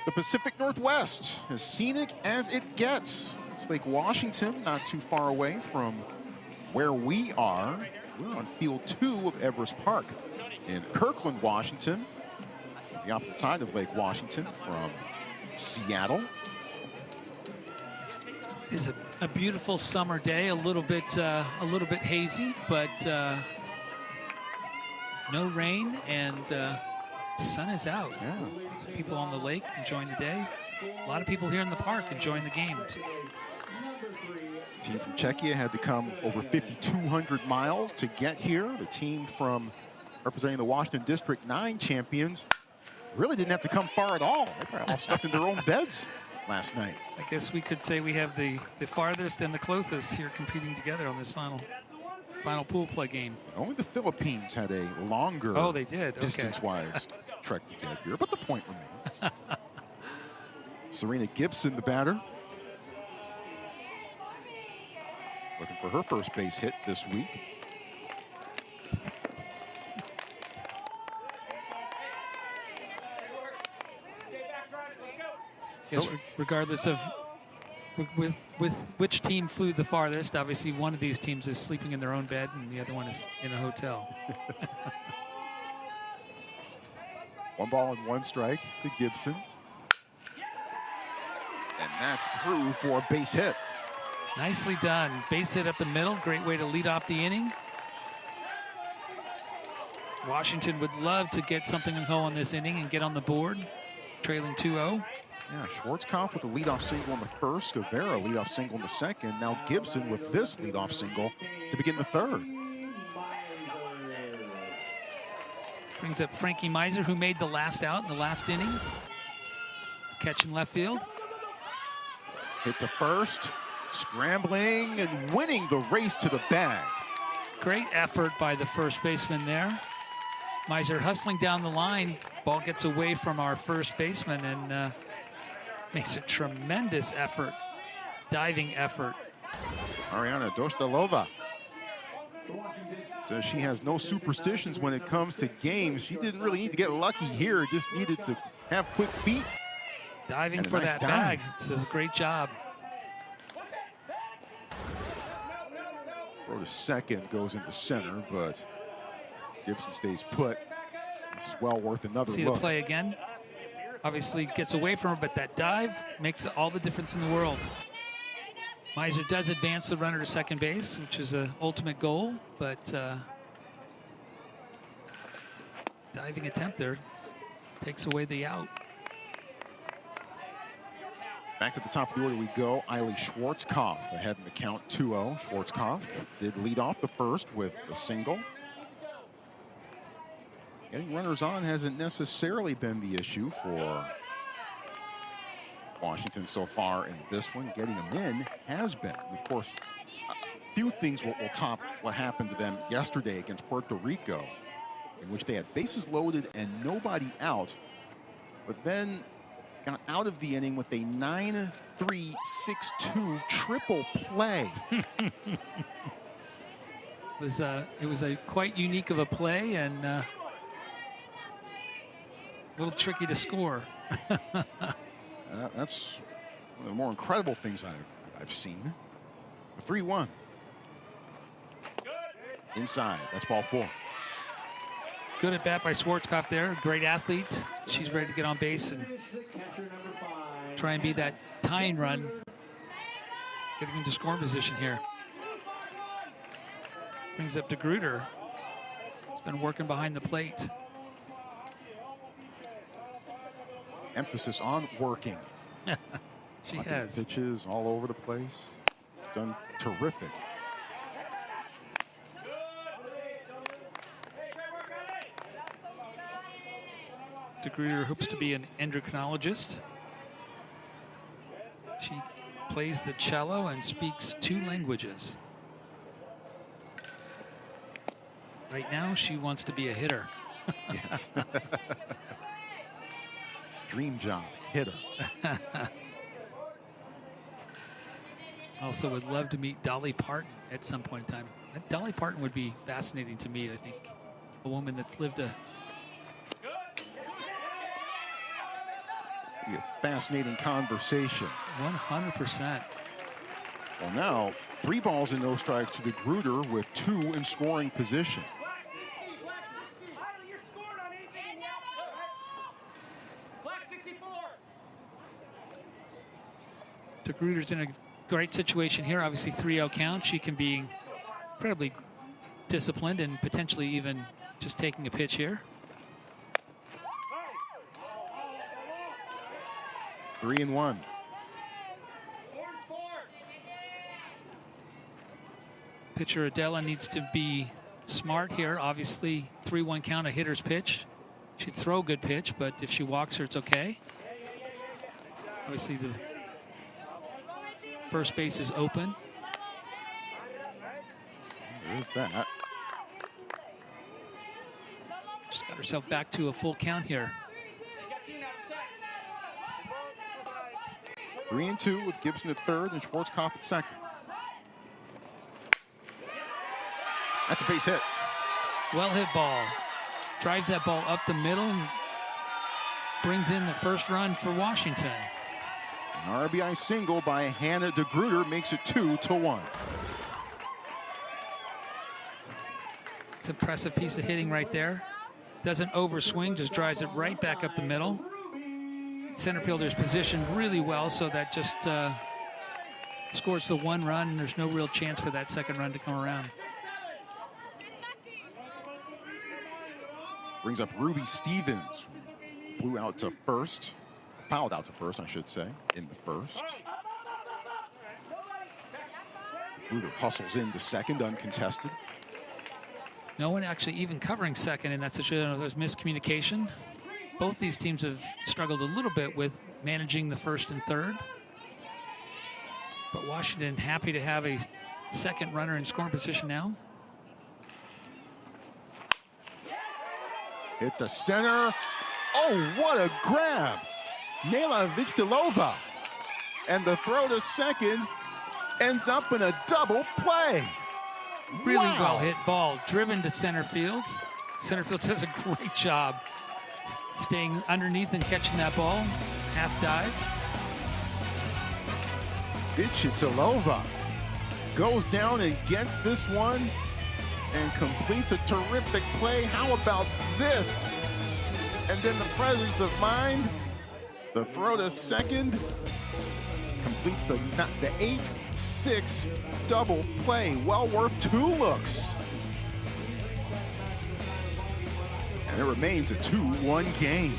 The Pacific Northwest, as scenic as it gets. It's Lake Washington, not too far away from where we are. We're on Field 2 of Everest Park in Kirkland, Washington, the opposite side of Lake Washington from Seattle. It's a beautiful summer day, a little bit hazy, but no rain, and the sun is out. Yeah. Some people on the lake enjoying the day. A lot of people here in the park enjoying the games. The team from Czechia had to come over 5,200 miles to get here. The team from representing the Washington District 9 champions really didn't have to come far at all. They were all stuck in their own beds last night. I guess we could say we have the farthest and the closest here competing together on this final pool play game. Only the Philippines had a longer they did. distance-wise trek to get here, but the point remains. Serena Gibson, the batter, looking for her first base hit this week. Yes, regardless of with which team flew the farthest, obviously one of these teams is sleeping in their own bed and the other one is in a hotel. 1 ball and 1 strike to Gibson. And that's through for a base hit. Nicely done. Base hit up the middle. Great way to lead off the inning. Washington would love to get something to go on this inning and get on the board, trailing 2-0. Yeah, Schwarzkopf with a leadoff single in the first, Guevara leadoff single in the second. Now Gibson with this leadoff single to begin the third. Brings up Frankie Miser, who made the last out in the last inning. Catch in left field. Hit to first, scrambling and winning the race to the bag. Great effort by the first baseman there. Miser hustling down the line. Ball gets away from our first baseman and makes a tremendous effort, diving effort. Ariana Dostalova says she has no superstitions when it comes to games. She didn't really need to get lucky here, just needed to have quick feet. Diving for that bag. It says great job. Throw to second, goes into center, but Gibson stays put. This is well worth another See look. The play again. Obviously gets away from her, but that dive makes all the difference in the world. Miser does advance the runner to second base, which is an ultimate goal, but diving attempt there takes away the out. Back to the top of the order we go. Eiley Schwarzkopf ahead in the count 2-0. Schwarzkopf did lead off the first with a single. Getting runners on hasn't necessarily been the issue for Washington so far in this one. Getting them in has been. And of course, a few things will top what happened to them yesterday against Puerto Rico, in which they had bases loaded and nobody out, but then got out of the inning with a 9-3-6-2 triple play. It was a quite unique of a play and a little tricky to score. That's one of the more incredible things I've seen. A 3-1. Inside. That's ball 4. Good at bat by Schwarzkopf there. Great athlete. She's ready to get on base and try and be that tying run. Getting into scoring position here. Brings up DeGruder. He's been working behind the plate. Emphasis on working. She has. Pitches all over the place. Done terrific. DeGruder hopes to be an endocrinologist. She plays the cello and speaks 2 languages. Right now, she wants to be a hitter. Yes. Dream job, hitter. Also would love to meet Dolly Parton at some point in time. Dolly Parton would be fascinating to meet, I think. A woman that's lived a... Be a fascinating conversation. 100%. Well, now, 3 balls and no strikes to DeGruder with 2 in scoring position. DeGruder's in a great situation here. Obviously 3-0 count. She can be incredibly disciplined and potentially even just taking a pitch here. 3-1. Pitcher Adela needs to be smart here. Obviously 3-1 count, a hitter's pitch. She'd throw a good pitch, but if she walks her, it's okay. Obviously the first base is open. There's that. She's got herself back to a full count here. 3-2 with Gibson at third and Schwarzkopf at second. That's a base hit. Well hit ball. Drives that ball up the middle and brings in the first run for Washington. An RBI single by Hannah DeGruder makes it 2-1. It's an impressive piece of hitting right there. Doesn't overswing, just drives it right back up the middle. Center fielder's positioned really well, so that just scores the 1 run, and there's no real chance for that second run to come around. Brings up Ruby Stevens, who flew out to first, fouled out to first, I should say, in the first. Gruder hustles into second, uncontested. No one actually even covering second in that situation. There's miscommunication. Both these teams have struggled a little bit with managing the first and third. But Washington happy to have a second runner in scoring position now. Hit the center. Oh, what a grab. Nela Vichdilova. And the throw to second ends up in a double play. Really well hit ball, driven to center field. Center field does a great job staying underneath and catching that ball. Half dive. Vichdilova goes down and gets this one and completes a terrific play. How about this? And then the presence of mind. The throw to second completes the 8-6 double play. Well worth 2 looks. And it remains a 2-1 game.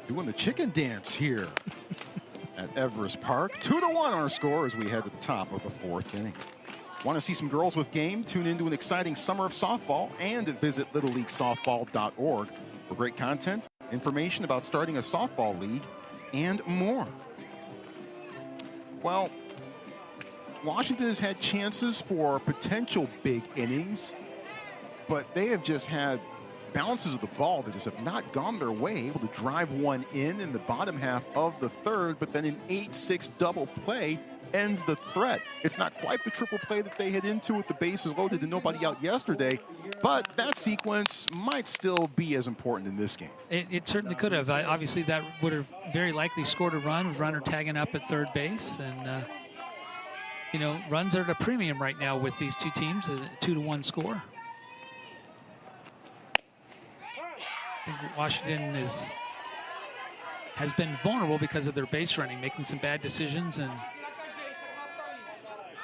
Doing the chicken dance here at Everest Park. 2-1 our score as we head to the top of the 4th inning. Want to see some girls with game? Tune into an exciting summer of softball and visit littleleaguesoftball.org for great content, information about starting a softball league, and more. Well, Washington has had chances for potential big innings, but they have just had bounces of the ball that just have not gone their way, able to drive one in the bottom half of the 3rd, but then an 8-6 double play ends the threat. It's not quite the triple play that they hit into with the bases loaded and nobody out yesterday, but that sequence might still be as important in this game. It certainly could have. Obviously, that would have very likely scored a run with runner tagging up at third base. And, you know, runs are at a premium right now with these two teams, a 2-1 score. Washington has been vulnerable because of their base running, making some bad decisions and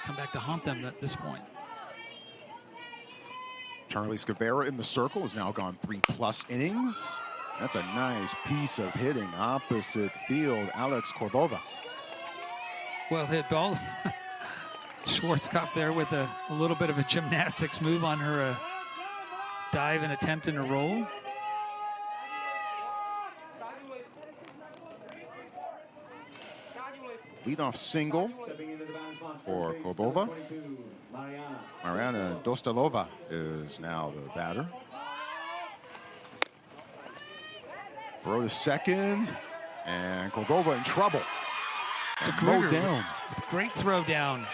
come back to haunt them at this point. Charlie Scavera in the circle has now gone 3+ innings. That's a nice piece of hitting opposite field. Alex Korbova. Well hit ball. Schwarzkopf there with a little bit of a gymnastics move on her dive and attempt in a roll. Leadoff single for Korbova. Mariana Dostalova is now the batter. Throw to second, and Korbova in trouble. Mowed down. Great throw down.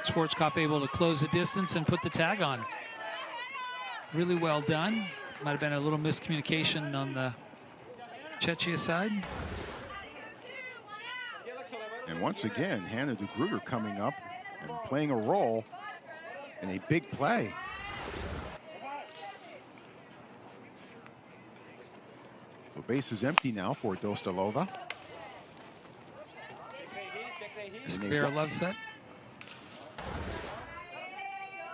Schwarzkopf able to close the distance and put the tag on. Really well done. Might have been a little miscommunication on the Czechia side. And once again, Hannah de Gruyter coming up and playing a role in a big play. So base is empty now for Dostalova. Skvera loves that.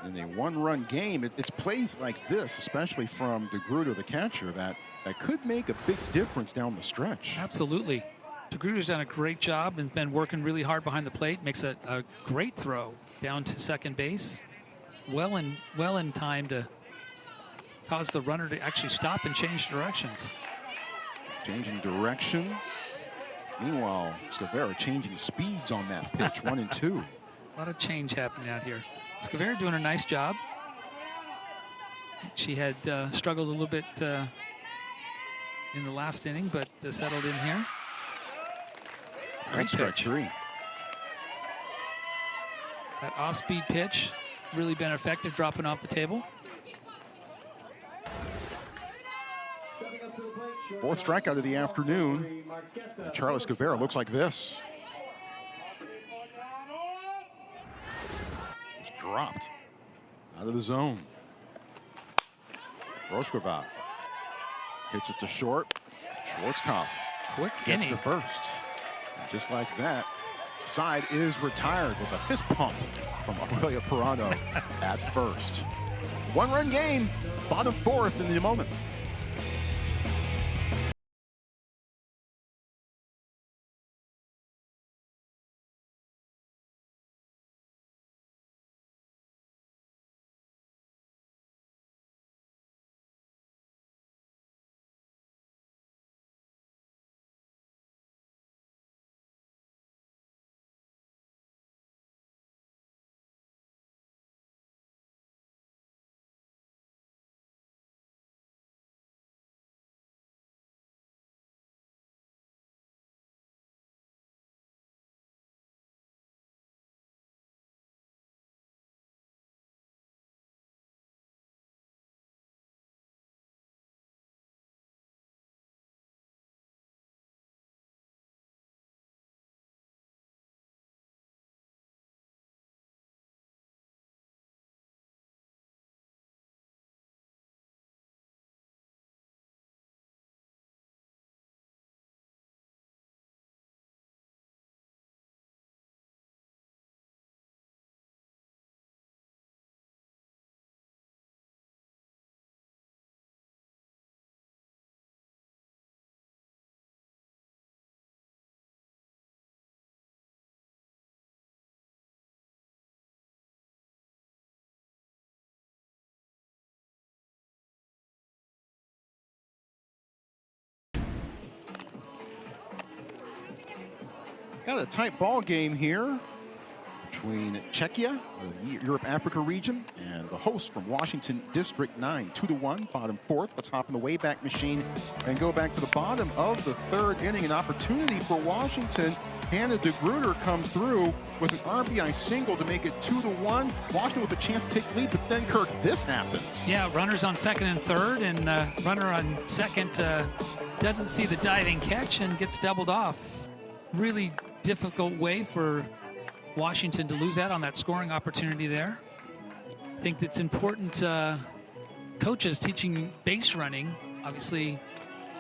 In a one-run game, it's plays like this, especially from DeGrooter, the catcher, that could make a big difference down the stretch. Absolutely. DeGrooter's done a great job and been working really hard behind the plate. Makes a great throw down to second base. Well in time to cause the runner to actually stop and change directions. Changing directions. Meanwhile, Skvera changing speeds on that pitch, 1 and 2. A lot of change happening out here. Skvera doing a nice job. She had struggled a little bit in the last inning, but settled in here. Great stretch. 3. That off-speed pitch really been effective, dropping off the table. 4th strikeout of the afternoon. Charlie Skvera looks like this. It's dropped out of the zone. Roshkova hits it to short. Schwarzkopf Quick gets inning. to first. And just like that, side is retired with a fist pump from Aurelia Parado at first. 1-run game, bottom 4th in the moment. Got a tight ball game here between Czechia, the Europe-Africa region, and the host from Washington District 9, 2-1, bottom 4th. Let's hop in the Wayback Machine and go back to the bottom of the 3rd inning. An opportunity for Washington. Hannah DeGrooter comes through with an RBI single to make it 2-1. Washington with a chance to take the lead, but then, Kirk, this happens. Yeah, runners on second and third, and runner on second doesn't see the diving catch and gets doubled off. Really difficult way for Washington to lose out on that scoring opportunity there. I think it's important, coaches teaching base running, obviously,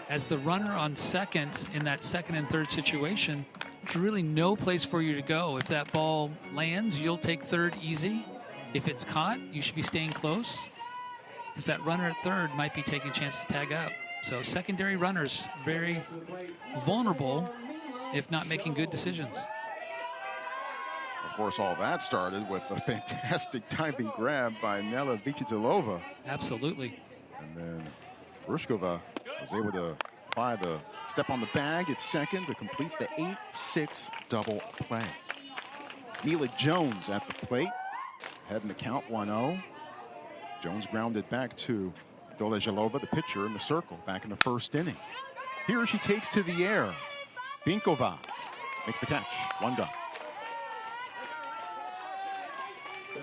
as the runner on second in that second and third situation, there's really no place for you to go. If that ball lands, you'll take third easy. If it's caught, you should be staying close, because that runner at third might be taking a chance to tag up. So secondary runners, very vulnerable if not making good decisions. Of course, all that started with a fantastic diving grab by Nela Vichitilova. Absolutely. And then Rushkova was able to apply the step on the bag at second to complete the 8-6 double play. Mila Jones at the plate, head in the count 1-0. Jones grounded back to Dolejalova, the pitcher, in the circle back in the 1st inning. Here she takes to the air. Binkova makes the catch, 1 down.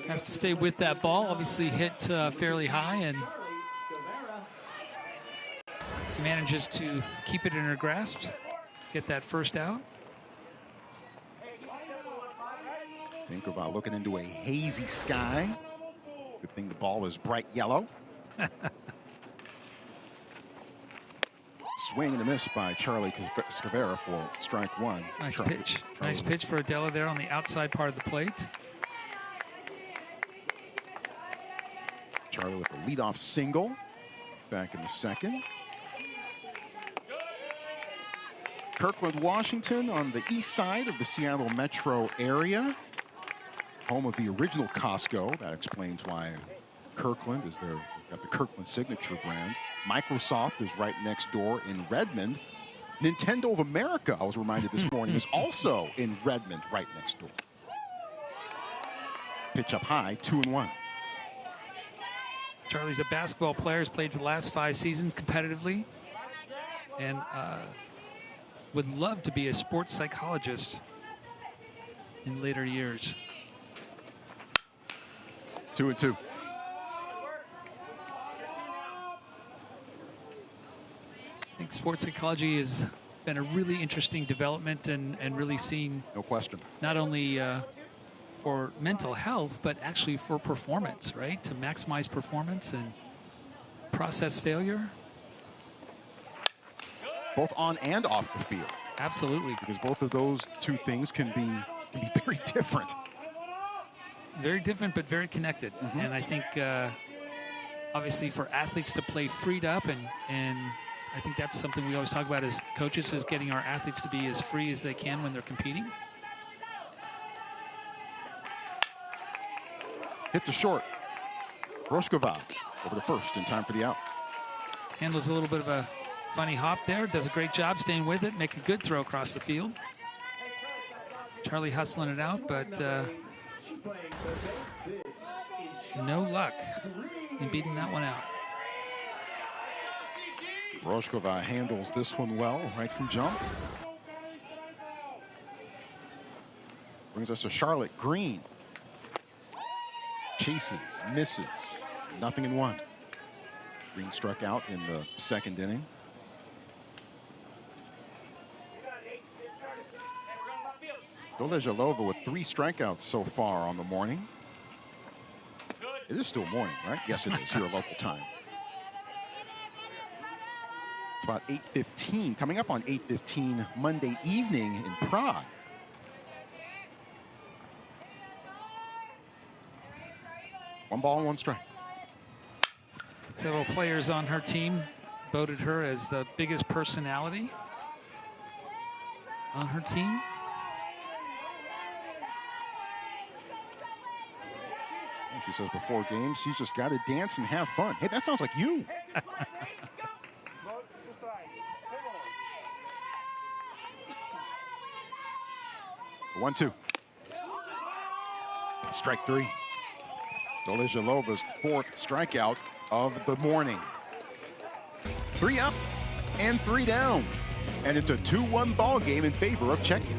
Has to stay with that ball, obviously hit fairly high, and manages to keep it in her grasp, get that first out. Think about looking into a hazy sky. Good thing the ball is bright yellow. Swing and a miss by Charlie Scavera for strike one. Nice pitch. Nice pitch for Adela there on the outside part of the plate. Charlie with a leadoff single back in the second. Kirkland, Washington, on the east side of the Seattle metro area. Home of the original Costco. That explains why Kirkland is there. Got the Kirkland signature brand. Microsoft is right next door in Redmond. Nintendo of America, I was reminded this morning, is also in Redmond right next door. Pitch up high, 2-1. Charlie's a basketball player, has played for the last 5 seasons competitively, and would love to be a sports psychologist in later years. 2-2. I think sports psychology has been a really interesting development and really seen, No question. not only for mental health, but actually for performance, right? To maximize performance and process failure. Both on and off the field. Absolutely. Because both of those two things can be very different. Very different, but very connected. And I think, obviously, for athletes to play freed up, and I think that's something we always talk about as coaches, is getting our athletes to be as free as they can when they're competing. Hit to short. Roshkova over to first in time for the out. Handles a little bit of a funny hop there. Does a great job staying with it. Make a good throw across the field. Charlie hustling it out, but no luck in beating that one out. Roshkova handles this one well, right from jump. Brings us to Charlotte Green. Chases, misses, nothing in one. Green struck out in the second inning. Dolejalova with 3 strikeouts so far on the morning. It is still morning, right? Yes, it is, here local time. It's about 8:15, coming up on 8:15 Monday evening in Prague. One ball and 1 strike. Several players on her team voted her as the biggest personality on her team. She says before games, she's just got to dance and have fun. Hey, that sounds like you. 1-2. Strike 3. Doležalova's 4th strikeout of the morning. 3 up and 3 down. And it's a 2-1 ball game in favor of Czechia.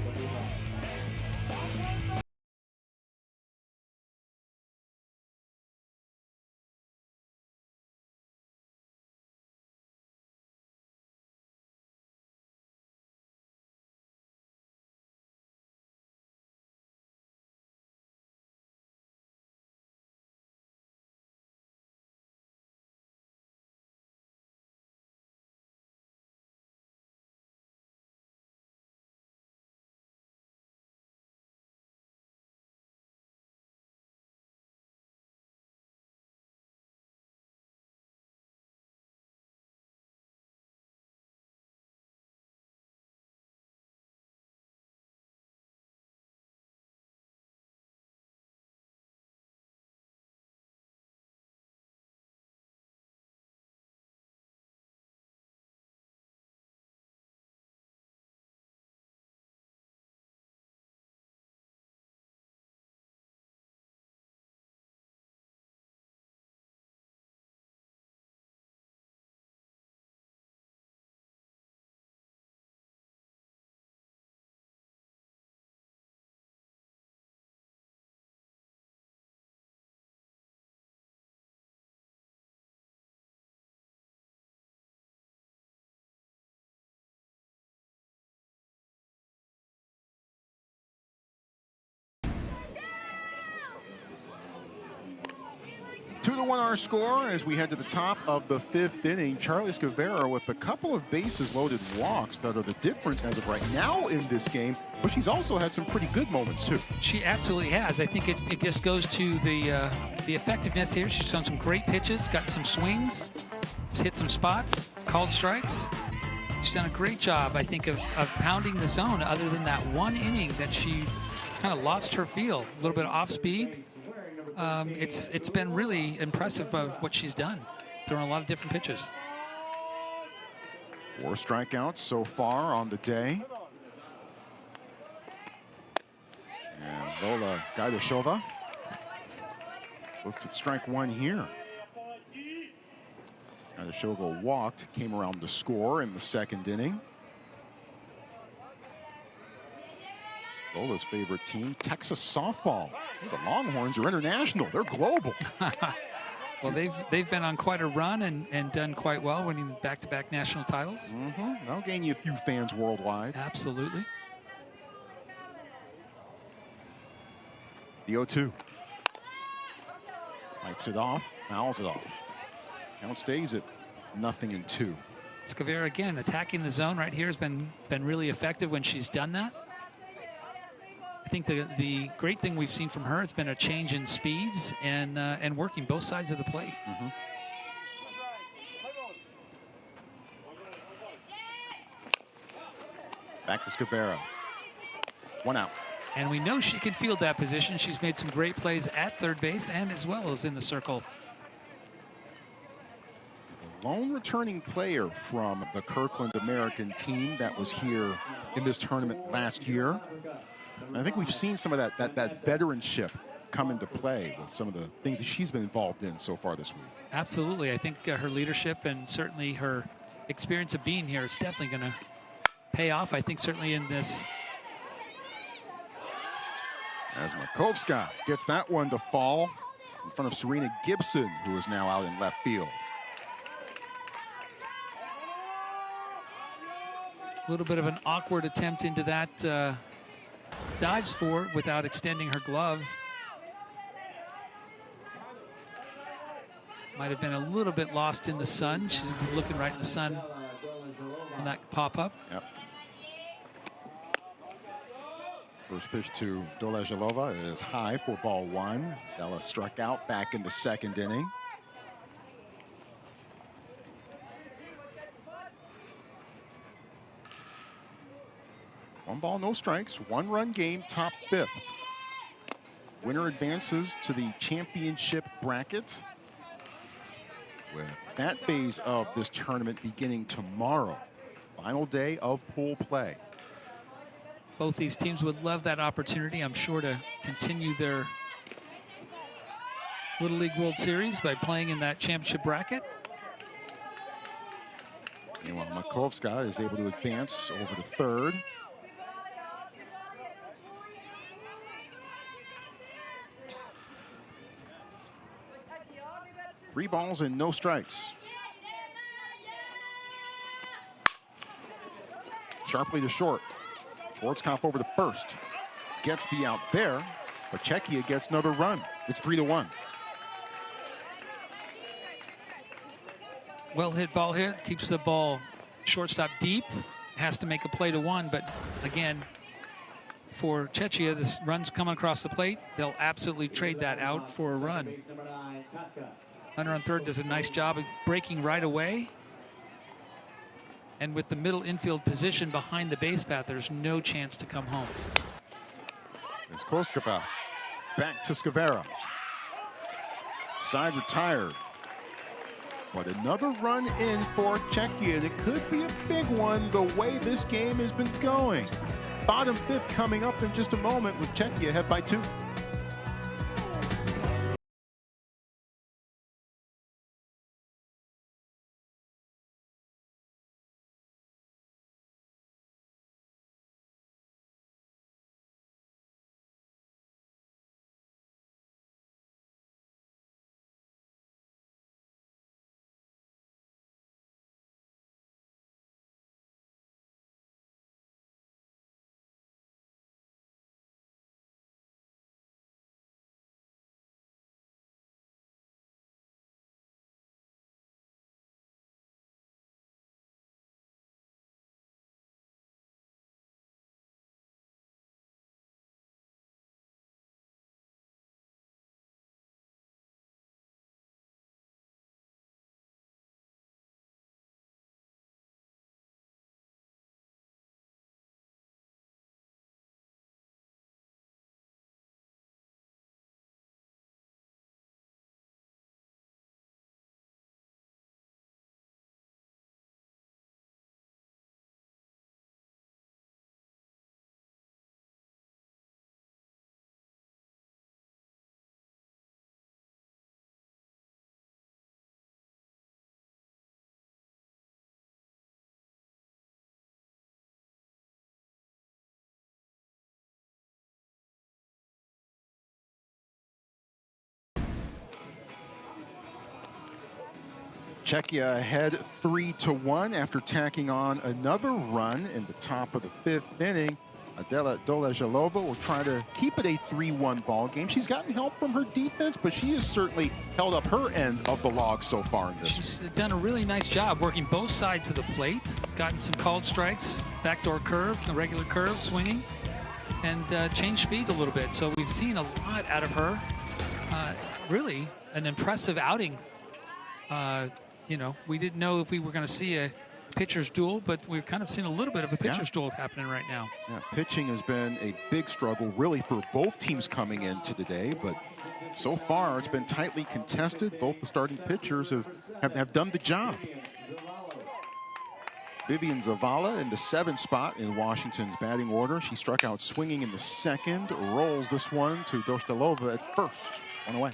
2-1 our score as we head to the top of the 5th inning. Charlie Scavera with a couple of bases loaded walks that are the difference as of right now in this game, but she's also had some pretty good moments too. She absolutely has. I think it just goes to the effectiveness here. She's shown some great pitches, got some swings, hit some spots, called strikes. She's done a great job, I think, of pounding the zone other than that one inning that she kind of lost her feel, a little bit off speed. It's been really impressive of what she's done, throwing a lot of different pitches. 4 strikeouts so far on the day. And Lola Gaidashova looks at strike 1 here. Gaidashova walked, came around to score in the 2nd inning. Lola's favorite team, Texas softball. The Longhorns are international. They're global. Well, they've been on quite a run and done quite well, winning back-to-back national titles. That'll gain you a few fans worldwide. Absolutely. The 0-2. Lights it off, fouls it off. Count stays at 0-2. Scavera again attacking the zone right here has been really effective when she's done that. I think the great thing we've seen from her has been a change in speeds and working both sides of the plate. Back to Scavera. 1 out. And we know she can field that position. She's made some great plays at third base and as well as in the circle. The lone returning player from the Kirkland American team that was here in this tournament last year. And I think we've seen some of that veteranship come into play with some of the things that she's been involved in so far this week. Absolutely. I think her leadership and certainly her experience of being here is definitely going to pay off, I think, certainly in this. As Markovska gets that one to fall in front of Serena Gibson, who is now out in left field. A little bit of an awkward attempt into that. Dives for it without extending her glove. Might have been a little bit lost in the sun. She's looking right in the sun on that pop-up. Yep. First pitch to Doležalova is high for ball 1. Della struck out back in the 2nd inning. One ball, no strikes, 1-run game, top 5th. Winner advances to the championship bracket, with that phase of this tournament beginning tomorrow. Final day of pool play. Both these teams would love that opportunity, I'm sure, to continue their Little League World Series by playing in that championship bracket. Meanwhile, Markovska is able to advance over to 3rd. Three balls and no strikes. Sharply to short. Schwarzkopf over to 1st. Gets the out there, but Czechia gets another run. It's 3-1. Well hit ball hit, keeps the ball shortstop deep. Has to make a play to 1, but again, for Czechia, this run's coming across the plate. They'll absolutely trade that out for a run. Hunter on 3rd does a nice job of breaking right away. And with the middle infield position behind the base path, there's no chance to come home. It's Koskova back to Scavera. Side retired. But another run in for Czechia, and it could be a big one the way this game has been going. Bottom 5th coming up in just a moment with Czechia ahead by 2. Czechia ahead 3-1 after tacking on another run in the top of the 5th inning. Adela Doležalova will try to keep it a 3-1 ball game. She's gotten help from her defense, but she has certainly held up her end of the log so far in this. She's done a really nice job working both sides of the plate, gotten some called strikes, backdoor curve, the regular curve, swinging, and changed speeds a little bit. So we've seen a lot out of her. Really an impressive outing. You know, we didn't know if we were going to see a pitcher's duel, but we've kind of seen a little bit of a pitcher's duel happening right now. Yeah, pitching has been a big struggle really for both teams coming into today, but so far it's been tightly contested. Both the starting pitchers have done the job. Vivian Zavala in the 7th spot in Washington's batting order. She struck out swinging in the 2nd, rolls this one to Doležalova at 1st. 1 away.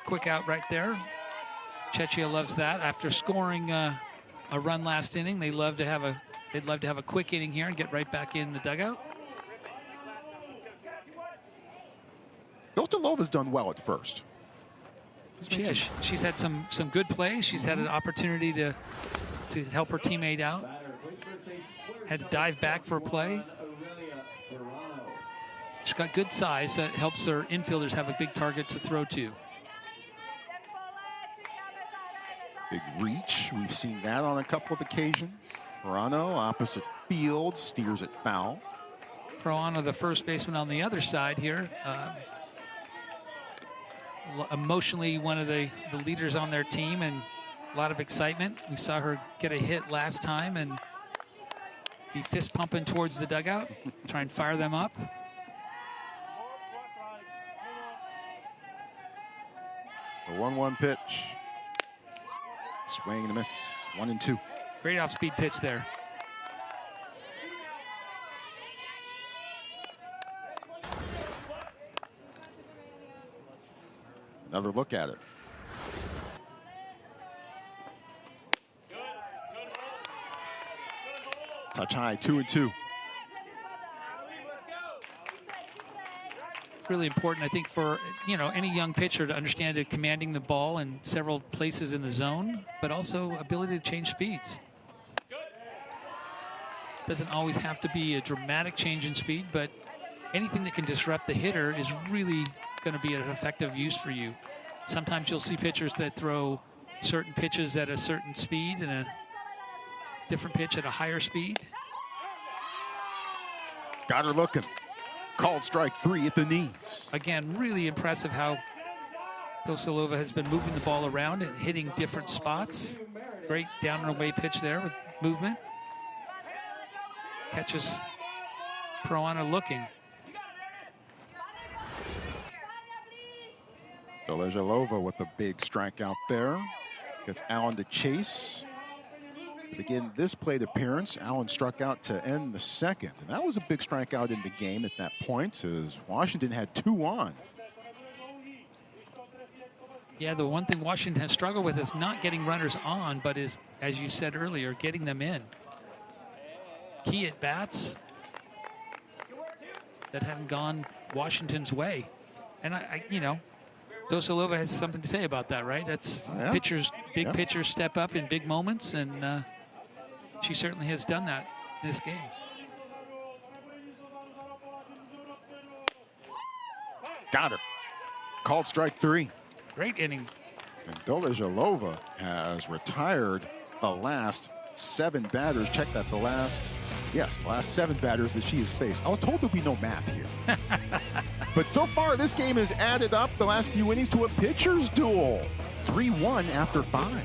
Quick out right there. Czechia loves that. After scoring a run last inning, they'd love to have a quick inning here and get right back in the dugout. Doležalova's done well at first. She's had some good plays. She's had an opportunity to help her teammate out. Had to dive back for a play. She's got good size, so it helps her infielders have a big target to throw to. Big reach. We've seen that on a couple of occasions. Morano, opposite field, steers it foul. Proano, the first baseman on the other side here. Emotionally one of the leaders on their team, and a lot of excitement. We saw her get a hit last time and be fist pumping towards the dugout, try and fire them up. The 1-1 pitch. Swing and a miss. 1-2. Great off-speed pitch there. Another look at it. Touch high, 2-2. It's really important, I think, for any young pitcher to understand it, commanding the ball in several places in the zone, but also ability to change speeds. Doesn't always have to be a dramatic change in speed, but anything that can disrupt the hitter is really going to be an effective use for you. Sometimes you'll see pitchers that throw certain pitches at a certain speed and a different pitch at a higher speed. Got her looking. Called strike 3 at the knees. Again, really impressive how Doležalova has been moving the ball around and hitting different spots. Great down and away pitch there with movement. Catches Proano looking. Doležalova with a big strikeout there. Gets Allen to chase. To begin this plate appearance, Allen struck out to end the 2nd. And that was a big strikeout in the game at that point, as Washington had 2 on. Yeah, the one thing Washington has struggled with is not getting runners on, but is, as you said earlier, getting them in. Key at bats that haven't gone Washington's way. And Doležalova has something to say about that, right? That's pitchers, big pitchers step up in big moments, and she certainly has done that in this game. Got her. Called strike 3. Great inning. And Doležalova has retired the last 7 batters. Check that, the last 7 batters that she has faced. I was told there'd be no math here. But so far, this game has added up the last few innings to a pitcher's duel. 3-1 after 5.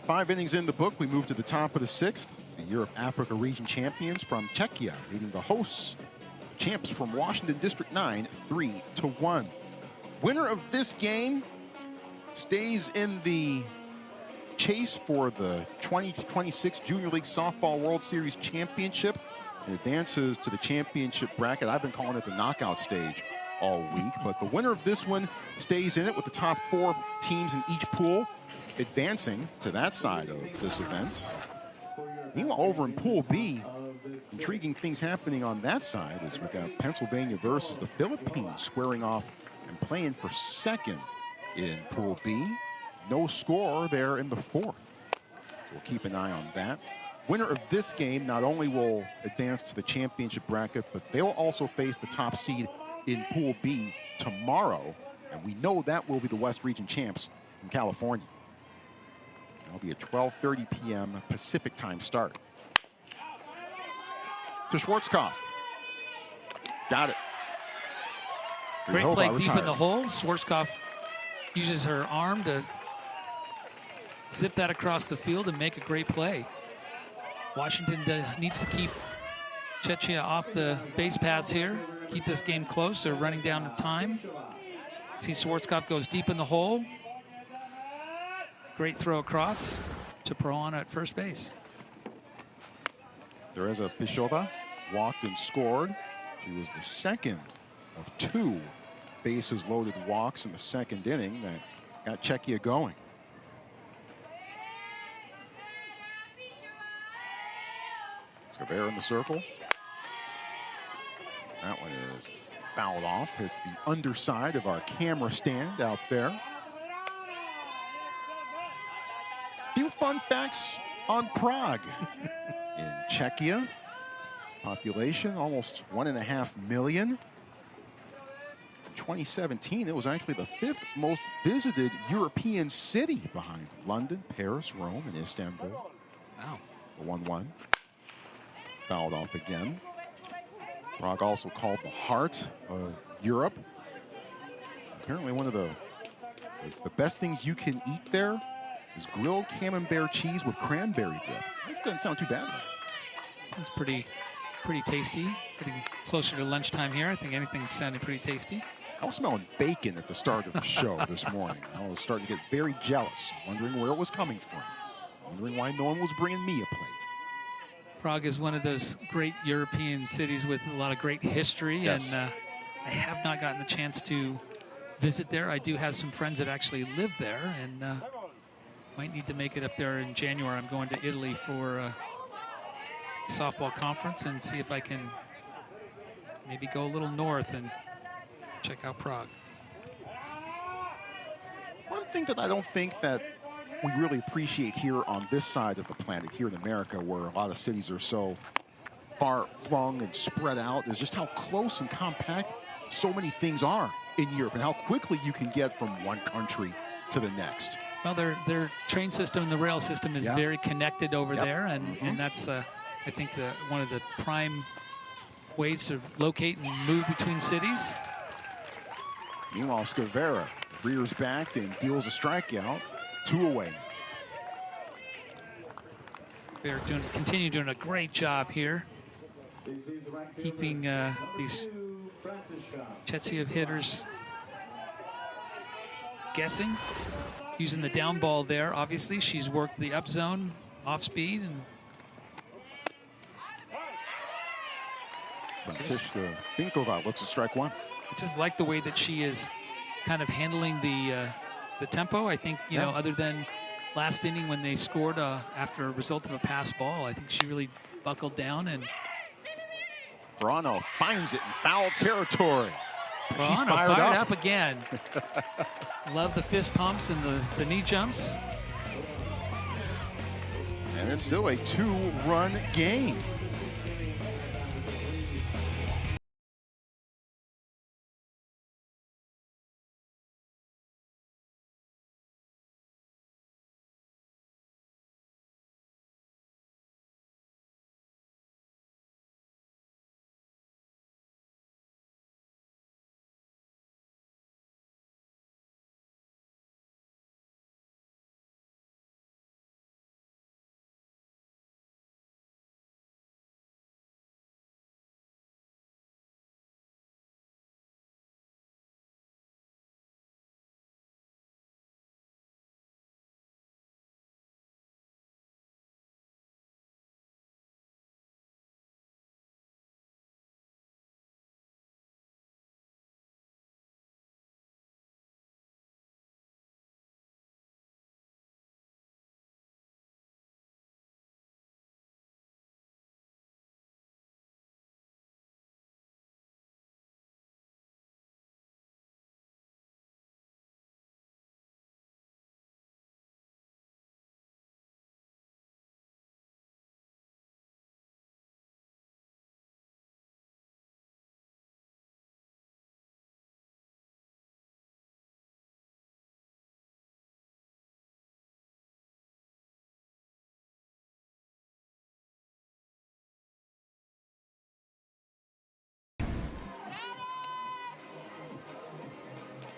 5 innings in the book. We move to the top of the 6th. The Europe-Africa region champions from Czechia leading the hosts. Champs from Washington District 9, 3-1. Winner of this game stays in the chase for the 2026 Junior League Softball World Series Championship. It advances to the championship bracket. I've been calling it the knockout stage all week, but the winner of this one stays in it with the top 4 teams in each pool advancing to that side of this event. Meanwhile, over in Pool B, intriguing things happening on that side as we got Pennsylvania versus the Philippines squaring off and playing for second in Pool B. No score there in the 4th. So we'll keep an eye on that. Winner of this game not only will advance to the championship bracket, but they'll also face the top seed in Pool B tomorrow. And we know that will be the West Region champs from California. That'll be a 12:30 p.m. Pacific time start. To Schwarzkopf. Got it. Great play deep in the hole. Schwarzkopf uses her arm to zip that across the field and make a great play. Washington needs to keep Czechia off the base paths here. Keep this game close. They're running down time. See Schwarzkopf goes deep in the hole. Great throw across to Proana at first base. Teresa Pichova walked and scored. She was the second of 2 bases loaded walks in the 2nd inning that got Czechia going. Scavera in the circle. That one is fouled off. Hits the underside of our camera stand out there. Few fun facts on Prague. In Czechia, population almost 1.5 million. In 2017, it was actually the 5th most visited European city behind London, Paris, Rome, and Istanbul. Wow. The 1-1. Fouled off again. Prague also called the heart of Europe. Apparently one of the best things you can eat there is grilled camembert cheese with cranberry dip. That doesn't sound too bad. It's pretty tasty. Getting closer to lunchtime here. I think anything's sounding pretty tasty. I was smelling bacon at the start of the show this morning. I was starting to get very jealous, wondering where it was coming from, wondering why no one was bringing me a plate. Prague is one of those great European cities with a lot of great history, yes. And I have not gotten the chance to visit there. I do have some friends that actually live there, and might need to make it up there in January. I'm going to Italy for a softball conference and see if I can maybe go a little north and check out Prague. One thing that I don't think that we really appreciate here on this side of the planet, here in America, where a lot of cities are so far flung and spread out, is just how close and compact so many things are in Europe and how quickly you can get from one country to the next. Well, their train system and the rail system is very connected over there, and, and that's, I think, one of the prime ways to locate and move between cities. Meanwhile, Scavera rears back and deals a strikeout. 2 away. They're continue doing a great job here, keeping these Czechia hitters guessing. Using the down ball there, obviously. She's worked the up zone, off speed, and Františka Binkova looks at strike 1. I just like the way that she is kind of handling the tempo. I think, you know, other than last inning when they scored after a result of a pass ball, I think she really buckled down. And Brano finds it in foul territory. She's fired up again. Love the fist pumps and the knee jumps. And it's still a 2-run game.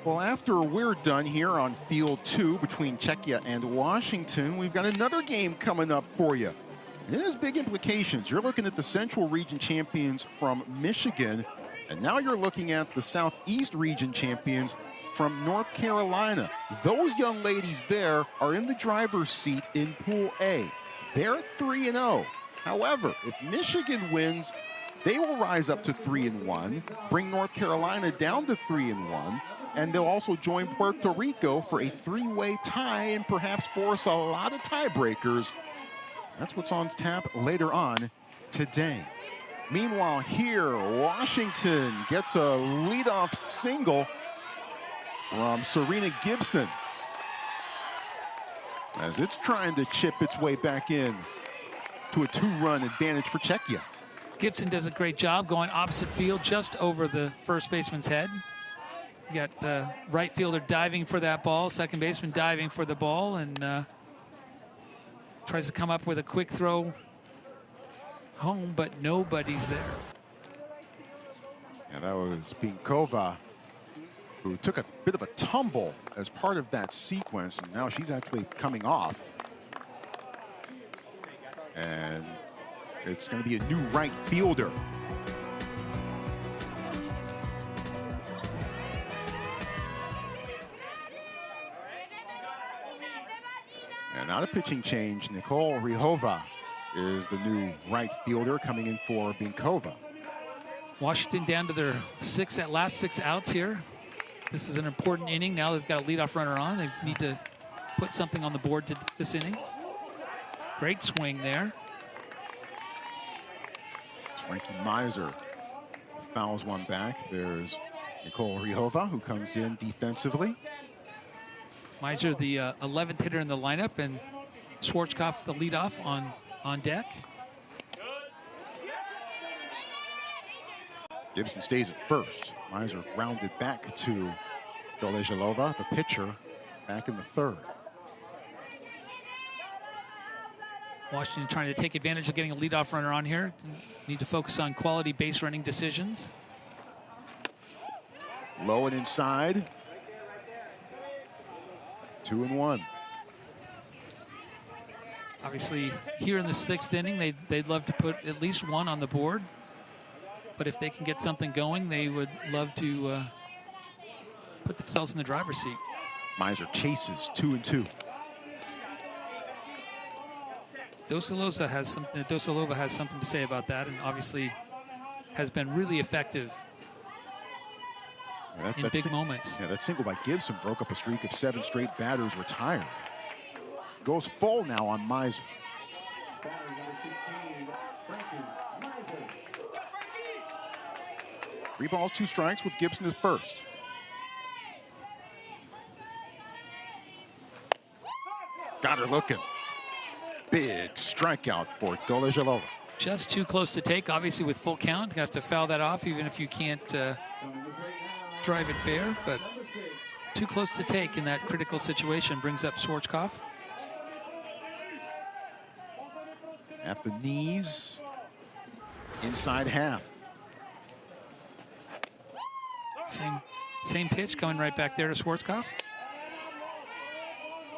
Well, after we're done here on Field 2 between Czechia and Washington, we've got another game coming up for you. It has big implications. You're looking at the Central Region champions from Michigan, and now you're looking at the Southeast Region champions from North Carolina. Those young ladies there are in the driver's seat in Pool A. They're at 3-0. However, if Michigan wins, they will rise up to 3-1, bring North Carolina down to 3-1, and they'll also join Puerto Rico for a three-way tie and perhaps force a lot of tiebreakers. That's what's on tap later on today. Meanwhile, here, Washington gets a leadoff single from Serena Gibson as it's trying to chip its way back in to a 2-run advantage for Czechia. Gibson does a great job going opposite field just over the first baseman's head. You got right fielder diving for that ball, second baseman diving for the ball, and tries to come up with a quick throw home, but nobody's there. And that was Pinkova, who took a bit of a tumble as part of that sequence, and now she's actually coming off. And it's going to be a new right fielder. And out of pitching change, Nicole Rihova is the new right fielder coming in for Binkova. Washington down to their last six outs here. This is an important inning. Now they've got a leadoff runner on. They need to put something on the board to this inning. Great swing there. Frankie Miser fouls one back. There's Nicole Rihova, who comes in defensively. Miser, the 11th hitter in the lineup, and Schwarzkopf, the leadoff on deck. Gibson stays at first. Miser grounded back to Doležalova, the pitcher, back in the third. Washington trying to take advantage of getting a leadoff runner on here. Need to focus on quality base running decisions. Low and inside. 2-1. Obviously, here in the sixth inning, they'd love to put at least one on the board. But if they can get something going, they would love to put themselves in the driver's seat. Miser chases 2-2. Dosalova has something to say about that, and obviously has been really effective in big moments. Yeah, that single by Gibson broke up a streak of 7 straight batters retired. Goes full now on Miser. 3 balls, 2 strikes with Gibson at first. Got her looking. Big strikeout for Doležalova. Just too close to take, obviously with full count. You have to foul that off even if you can't drive it fair, but too close to take in that critical situation brings up Schwarzkopf. At the knees, inside half. Same pitch coming right back there to Schwarzkopf,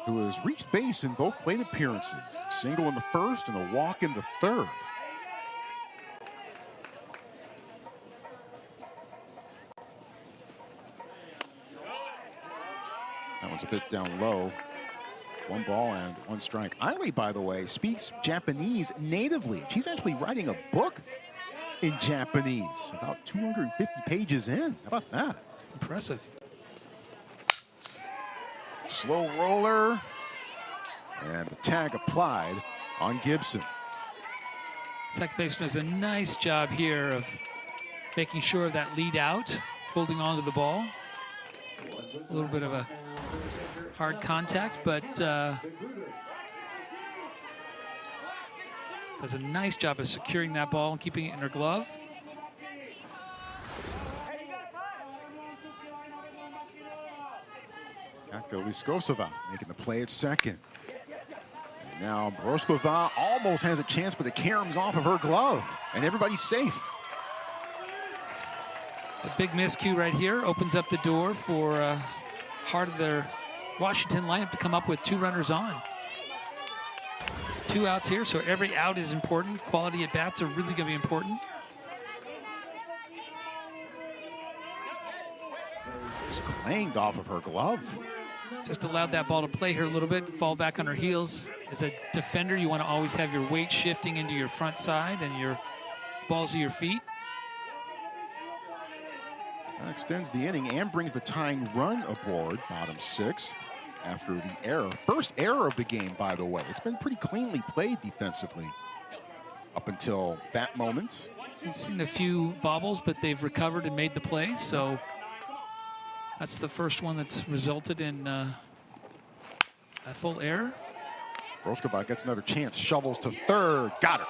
who has reached base in both plate appearances. Single in the first and a walk in the third. That one's a bit down low. 1 ball and 1 strike. Ailey, by the way, speaks Japanese natively. She's actually writing a book in Japanese, about 250 pages in. How about that? Impressive. Slow roller, and the tag applied on Gibson. Second baseman does a nice job here of making sure of that lead out, holding on to the ball. A little bit of a hard contact, but does a nice job of securing that ball and keeping it in her glove. Katka Liskosova making the play at second. And now Broskova almost has a chance, but it caroms off of her glove, and everybody's safe. It's a big miscue right here. Opens up the door for heart of their Washington lineup to come up with 2 runners on. 2 outs here, so every out is important. Quality at bats are really going to be important. Just clanged off of her glove. Just allowed that ball to play her a little bit, fall back on her heels. As a defender, you want to always have your weight shifting into your front side and your balls of your feet. That extends the inning and brings the tying run aboard, bottom 6th, after the error. First error of the game, by the way. It's been pretty cleanly played defensively up until that moment. We've seen a few bobbles, but they've recovered and made the play, so that's the first one that's resulted in a full error. Broskova gets another chance, shovels to third, got it.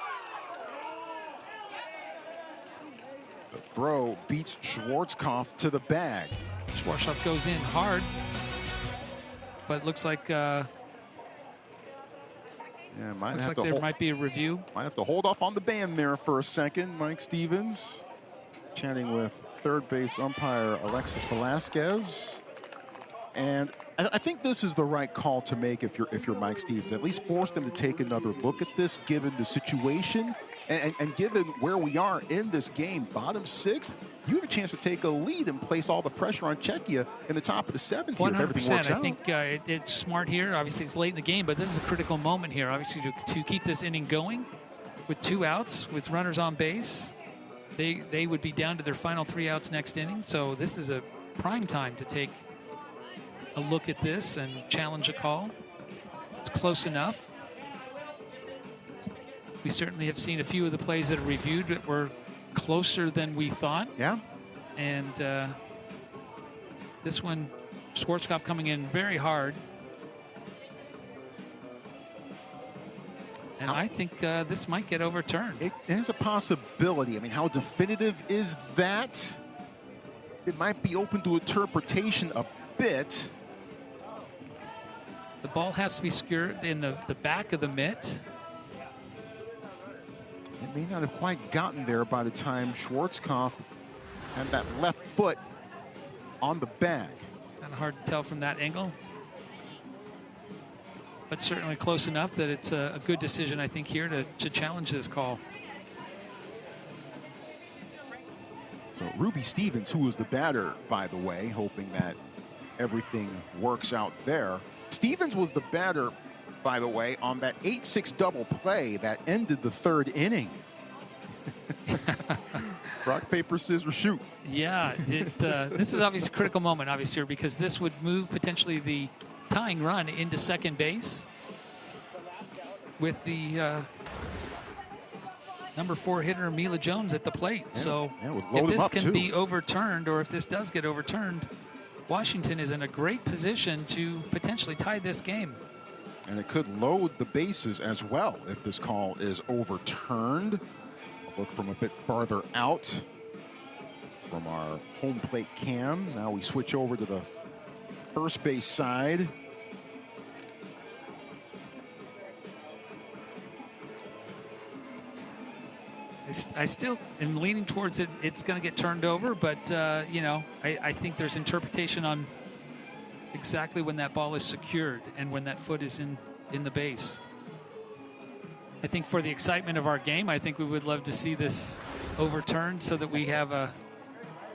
The throw beats Schwarzkopf to the bag. Schwarzkopf goes in hard, but it looks like Yeah, might be a review. Might have to hold off on the band there for a second. Mike Stevens chatting with third base umpire Alexis Velasquez. And I think this is the right call to make if you're Mike Stevens. At least force them to take another look at this, given the situation and given where we are in this game. Bottom 6th, you have a chance to take a lead and place all the pressure on Czechia in the top of the 7th here if everything works out. I think it's smart here. Obviously, it's late in the game, but this is a critical moment here. Obviously, to keep this inning going with 2 outs, with runners on base. They would be down to their final 3 outs next inning. So this is a prime time to take a look at this and challenge a call. It's close enough. We certainly have seen a few of the plays that are reviewed that were closer than we thought. Yeah. And this one, Schwarzkopf coming in very hard. And I think this might get overturned. It has a possibility. I mean, how definitive is that? It might be open to interpretation a bit. The ball has to be secured in the back of the mitt. It may not have quite gotten there by the time Schwarzkopf had that left foot on the bag. Kind of hard to tell from that angle. But certainly close enough that it's a good decision, I think, here to challenge this call. So Ruby Stevens, who was the batter, by the way, hoping that everything works out there. Stevens was the batter, by the way, on that 8-6 double play that ended the 3rd inning. Rock, paper, scissors, shoot. Yeah, this is obviously a critical moment, obviously, because this would move potentially the tying run into second base with the number 4 hitter Mila Jones at the plate. Yeah, so if this can be overturned, or if this does get overturned, Washington is in a great position to potentially tie this game. And it could load the bases as well if this call is overturned. I'll look from a bit farther out from our home plate cam. Now we switch over to the first base side. I still am leaning towards it. It's going to get turned over, but you know, I think there's interpretation on exactly when that ball is secured and when that foot is in the base. I think for the excitement of our game, I think we would love to see this overturned so that we have a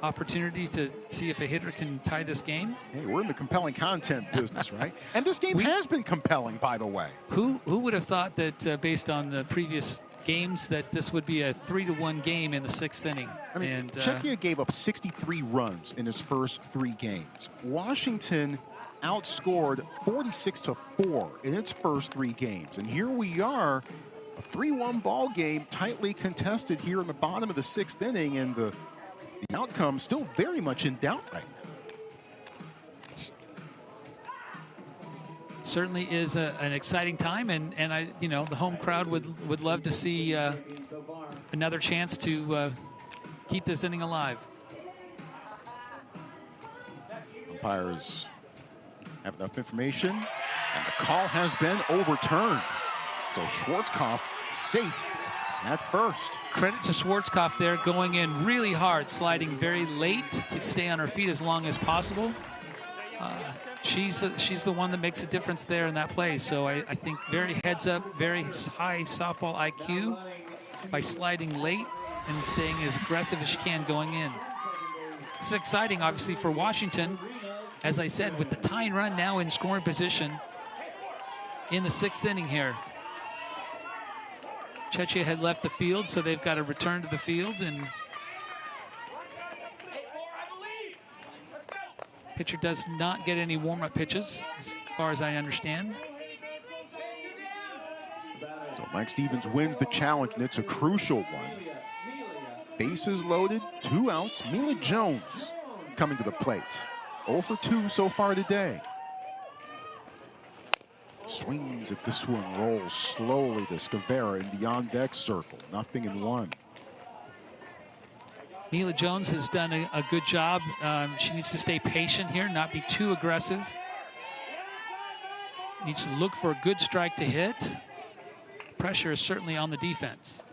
opportunity to see if a hitter can tie this game. Hey, we're in the compelling content business, right? And this game has been compelling, by the way. Who would have thought that based on the previous games that this would be a 3-1 game in the 6th inning? I mean, Czechia gave up 63 runs in its first 3 games. Washington outscored 46-4 in its first 3 games. And here we are, a 3-1 ball game, tightly contested here in the bottom of the 6th inning, and the outcome still very much in doubt right now. Certainly is an exciting time, and you know, the home crowd would love to see another chance to keep this inning alive. Umpires have enough information, and the call has been overturned. So Schwarzkopf safe at first. Credit to Schwarzkopf there, going in really hard, sliding very late to stay on her feet as long as possible. she's the one that makes a difference there in that play. So I think very heads up, very high softball IQ by sliding late and staying as aggressive as she can going in. This is exciting, obviously, for Washington. As I said, with the tying run now in scoring position in the 6th inning here. Czechia had left the field, so they've got to return to the field, and pitcher does not get any warm-up pitches, as far as I understand. So Mike Stevens wins the challenge, and it's a crucial one. Bases loaded, 2 outs. Mila Jones coming to the plate. 0 for 2 so far today. Swings at this one, rolls slowly to Scavera in the on-deck circle. 0-1. Mila Jones has done a good job. She needs to stay patient here, not be too aggressive. Needs to look for a good strike to hit. Pressure is certainly on the defense.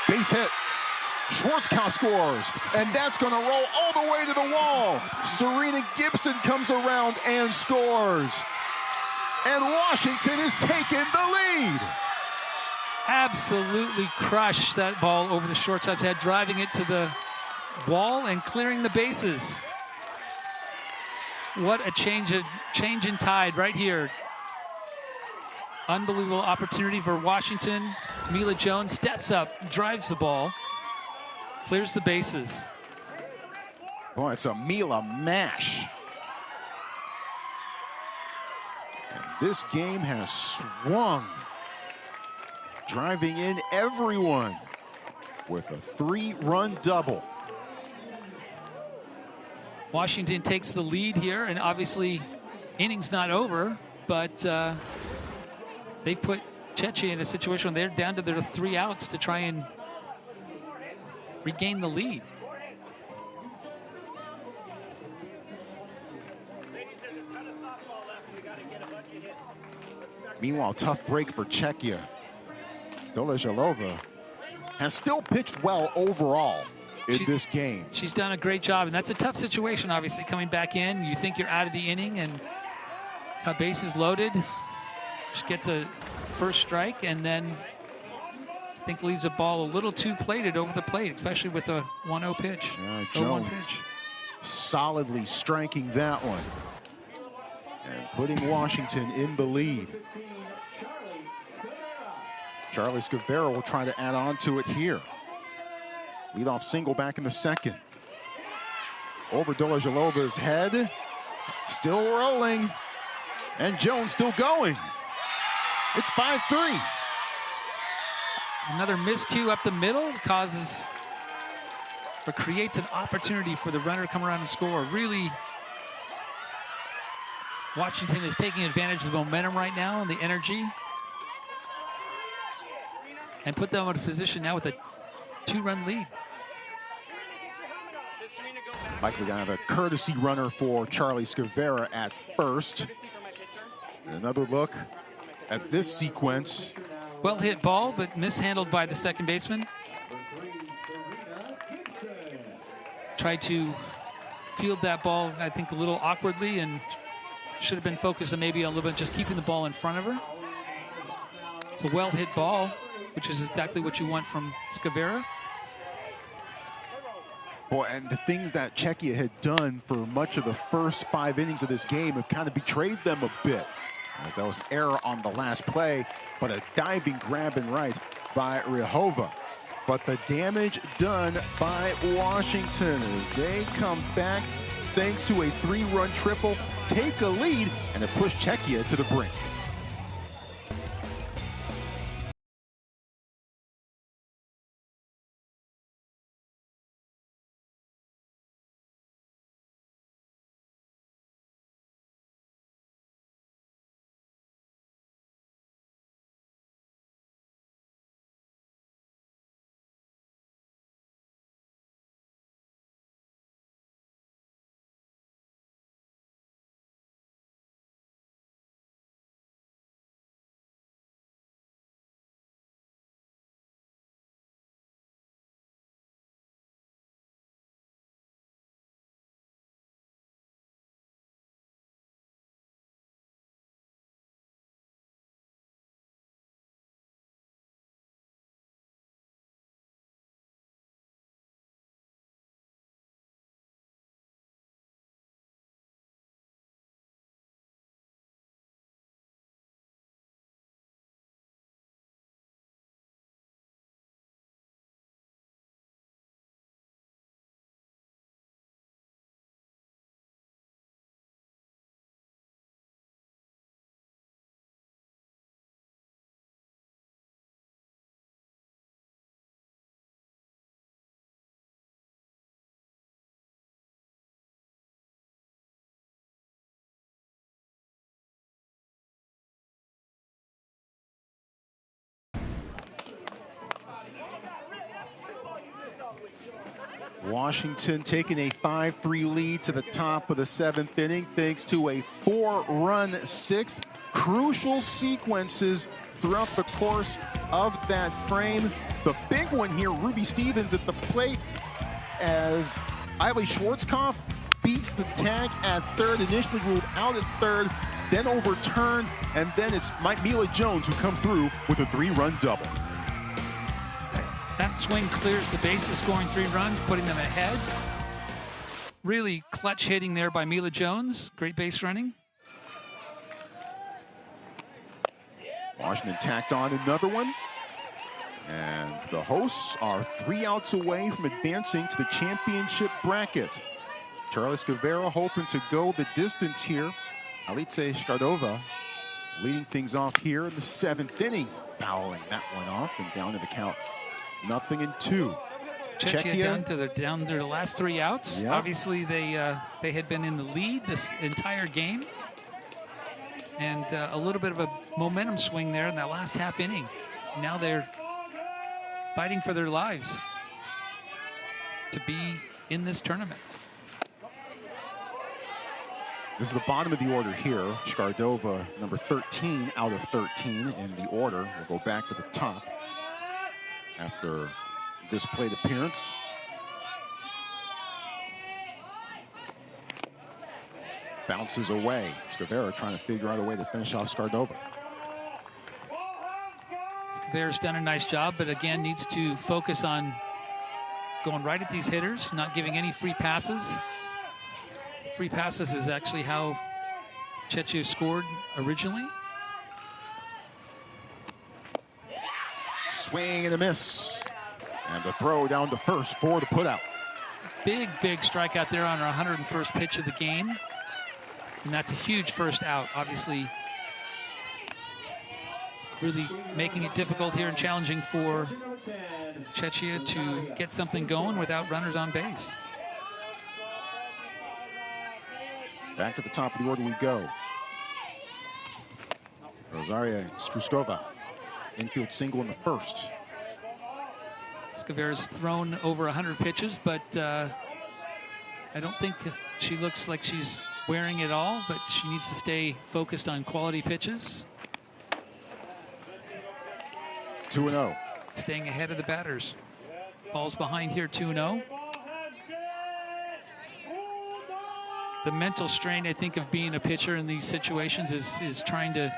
Base hit. Schwarzkopf scores, and that's going to roll all the way to the wall. Serena Gibson comes around and scores. And Washington is taking the lead. Absolutely crushed that ball over the shortstop's head, driving it to the wall and clearing the bases. What a change in tide right here. Unbelievable opportunity for Washington. Mila Jones steps up, drives the ball, clears the bases. Boy, it's a Mila mash. And this game has swung, driving in everyone with a 3-run double. Washington takes the lead here, and obviously inning's not over, but they've put Czechia in a situation where they're down to their 3 outs to try and regain the lead. Meanwhile, tough break for Czechia. Doležalová has still pitched well overall in this game. She's done a great job, and that's a tough situation, obviously, coming back in. You think you're out of the inning, and bases loaded. She gets a first strike, and then I think leaves the ball a little too plated over the plate, especially with a 1-0 pitch. Jones solidly striking that one and putting Washington in the lead. Charlie Scavera will try to add on to it here. Leadoff single back in the 2nd. Over Doležalova's head. Still rolling. And Jones still going. It's 5-3. Another miscue up the middle causes or creates an opportunity for the runner to come around and score. Really, Washington is taking advantage of the momentum right now and the energy, and put them in a position now with a 2-run lead. Likely gonna have a courtesy runner for Charlie Scavera at first. And another look at this sequence. Well hit ball, but mishandled by the second baseman. Tried to field that ball, I think, a little awkwardly, and should have been focused on maybe a little bit just keeping the ball in front of her. It's a well hit ball, which is exactly what you want from Scavera. Boy, and the things that Czechia had done for much of the first 5 innings of this game have kind of betrayed them a bit, as that was an error on the last play, but a diving grab and right by Ryhova. But the damage done by Washington as they come back thanks to a 3-run triple, take a lead, and it pushed Czechia to the brink. Washington taking a 5-3 lead to the top of the 7th inning thanks to a 4-run 6th. Crucial sequences throughout the course of that frame. The big one here, Ruby Stevens at the plate as Eiley Schwartzkopf beats the tag at third, initially ruled out at third, then overturned, and then it's Mila Jones who comes through with a 3-run double. That swing clears the bases, scoring 3 runs, putting them ahead. Really clutch hitting there by Mila Jones. Great base running. Washington tacked on another one. And the hosts are 3 outs away from advancing to the championship bracket. Charlie Scavera hoping to go the distance here. Alice Skardova leading things off here in the 7th inning, fouling that one off and down to the count. 0-2. Czechia down to the last 3 outs. Yep. Obviously, they had been in the lead this entire game, and a little bit of a momentum swing there in that last half inning. Now they're fighting for their lives to be in this tournament. This is the bottom of the order here. Skardova, number 13 out of 13 in the order. We'll go back to the top after this plate appearance. Bounces away. Scavera trying to figure out a way to finish off Skardova. Scavera's done a nice job, but again needs to focus on going right at these hitters, not giving any free passes. Free passes is actually how Czechia scored originally. Swing and a miss. And the throw down to first for the putout. Big strikeout there on our 101st pitch of the game. And that's a huge first out, obviously. Really making it difficult here and challenging for Czechia to get something going without runners on base. Back to the top of the order we go. Rosaria Struskova, infield single in the first. Scavera's thrown over 100 pitches, but I don't think she looks like she's wearing it all, but she needs to stay focused on quality pitches. 2-0. Staying ahead of the batters. Falls behind here 2-0. The mental strain, I think, of being a pitcher in these situations is trying to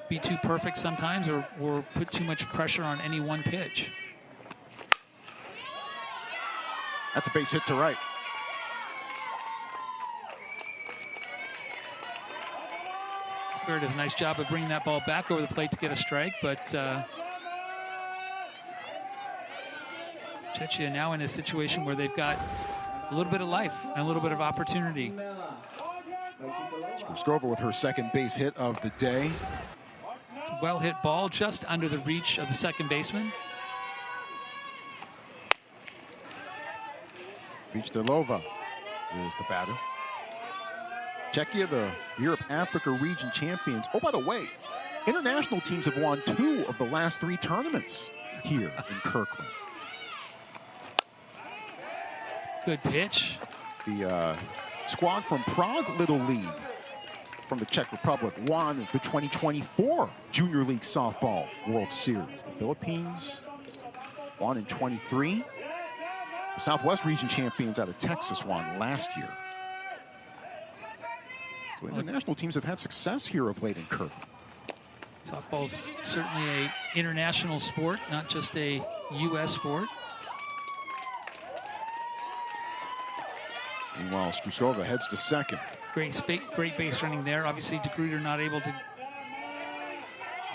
be too perfect sometimes or put too much pressure on any one pitch. That's a base hit to right. Scavera does a nice job of bringing that ball back over the plate to get a strike, but Czechia now in a situation where they've got a little bit of life and a little bit of opportunity. Struskova with her second base hit of the day. Well hit ball just under the reach of the second baseman. Vichdalova is the batter. Czechia, the Europe-Africa region champions. Oh, by the way, international teams have won 2 of the last 3 tournaments here in Kirkland. Good pitch. The squad from Prague Little League from the Czech Republic won the 2024 Junior League Softball World Series. The Philippines won in 23. The Southwest region champions out of Texas won last year. So international teams have had success here of late in Kirkland. Softball's certainly an international sport, not just a U.S. sport. Meanwhile, Struskova heads to second. Great base running there. Obviously, DeGrooter not able to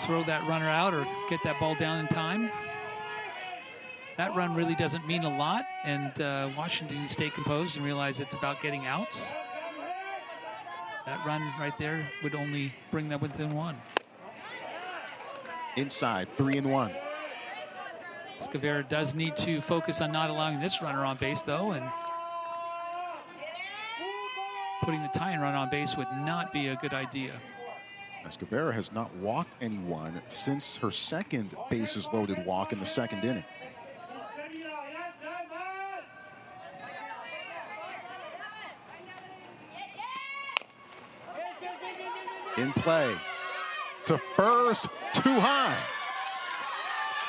throw that runner out or get that ball down in time. That run really doesn't mean a lot, and Washington needs to stay composed and realize it's about getting outs. That run right there would only bring that within 1. Inside, 3-1. Scavera does need to focus on not allowing this runner on base, though, and putting the tying run on base would not be a good idea. Scavera has not walked anyone since her second bases loaded walk in the second inning. in play. To first, too high.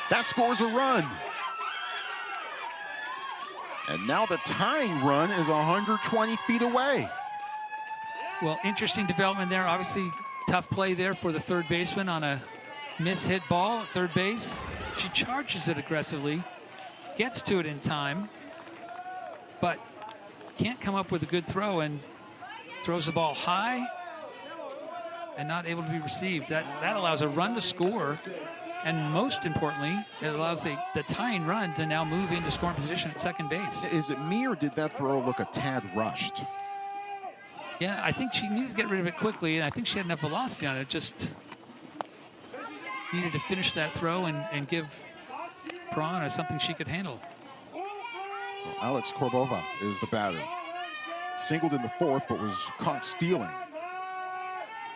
That scores a run. And now the tying run is 120 feet away. Well, interesting development there. Obviously, tough play there for the third baseman on a miss-hit ball at third base. She charges it aggressively, gets to it in time, but can't come up with a good throw and throws the ball high and not able to be received. That allows a run to score, and most importantly, it allows the tying run to now move into scoring position at second base. Is it me, or did that throw look a tad rushed? Yeah, I think she needed to get rid of it quickly, and I think she had enough velocity on it. Just needed to finish that throw and give Prawn something she could handle. So Alex Korbova is the batter. Singled in the fourth, but was caught stealing.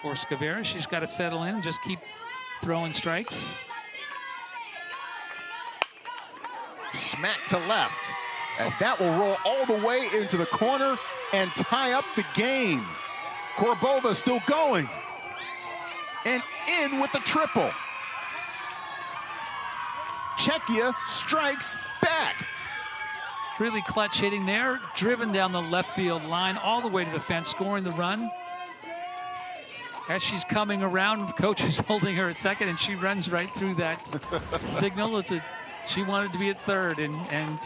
For Scavera, she's got to settle in and just keep throwing strikes. Smack to left. And that will roll all the way into the corner and tie up the game. Korbova still going. And in with the triple. Czechia strikes back. Really clutch hitting there, driven down the left field line all the way to the fence, scoring the run. As she's coming around, coach is holding her at second, and she runs right through that signal. She wanted to be at third and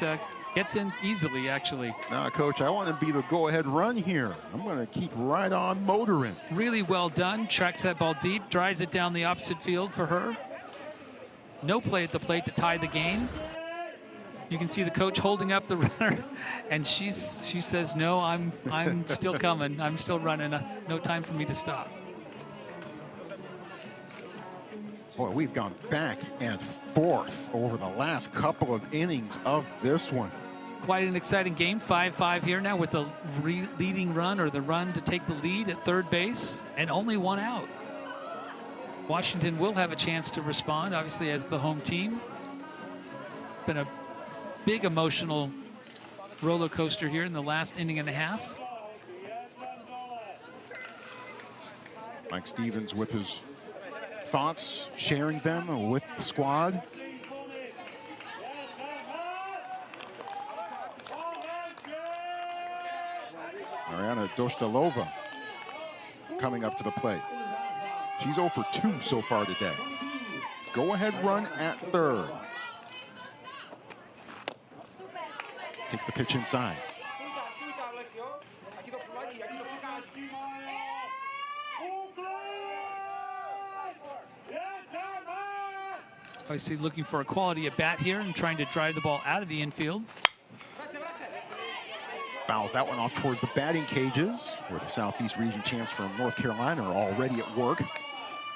gets in easily, actually. Now, coach, I want to be the go-ahead run here. I'm going to keep right on motoring. Really well done. Tracks that ball deep, drives it down the opposite field for her. No play at the plate to tie the game. You can see the coach holding up the runner, and she says, "No, I'm still coming. I'm still running. No time for me to stop." Boy, we've gone back and forth over the last couple of innings of this one. Quite an exciting game. 5-5 here now with the leading run, or the run to take the lead at third base, and only one out. Washington will have a chance to respond, obviously, as the home team. Been a big emotional roller coaster here in the last inning and a half. Mike Stevens with his thoughts, sharing them with the squad. Mariana Dostalova coming up to the plate. She's 0 for 2 so far today. Go-ahead run at third. Takes the pitch inside. Obviously looking for a quality at bat here and trying to drive the ball out of the infield. Fouls that one off towards the batting cages, where the Southeast Region champs from North Carolina are already at work,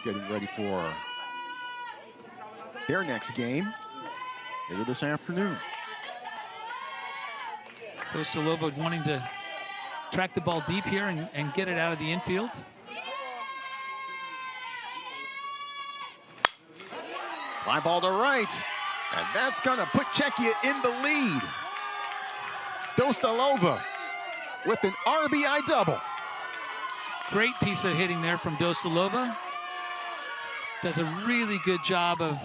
getting ready for their next game later this afternoon. Dostalova wanting to track the ball deep here and get it out of the infield. Fly ball to right, and that's gonna put Czechia in the lead. Dostalova with an RBI double. Great piece of hitting there from Dostalova. Does a really good job of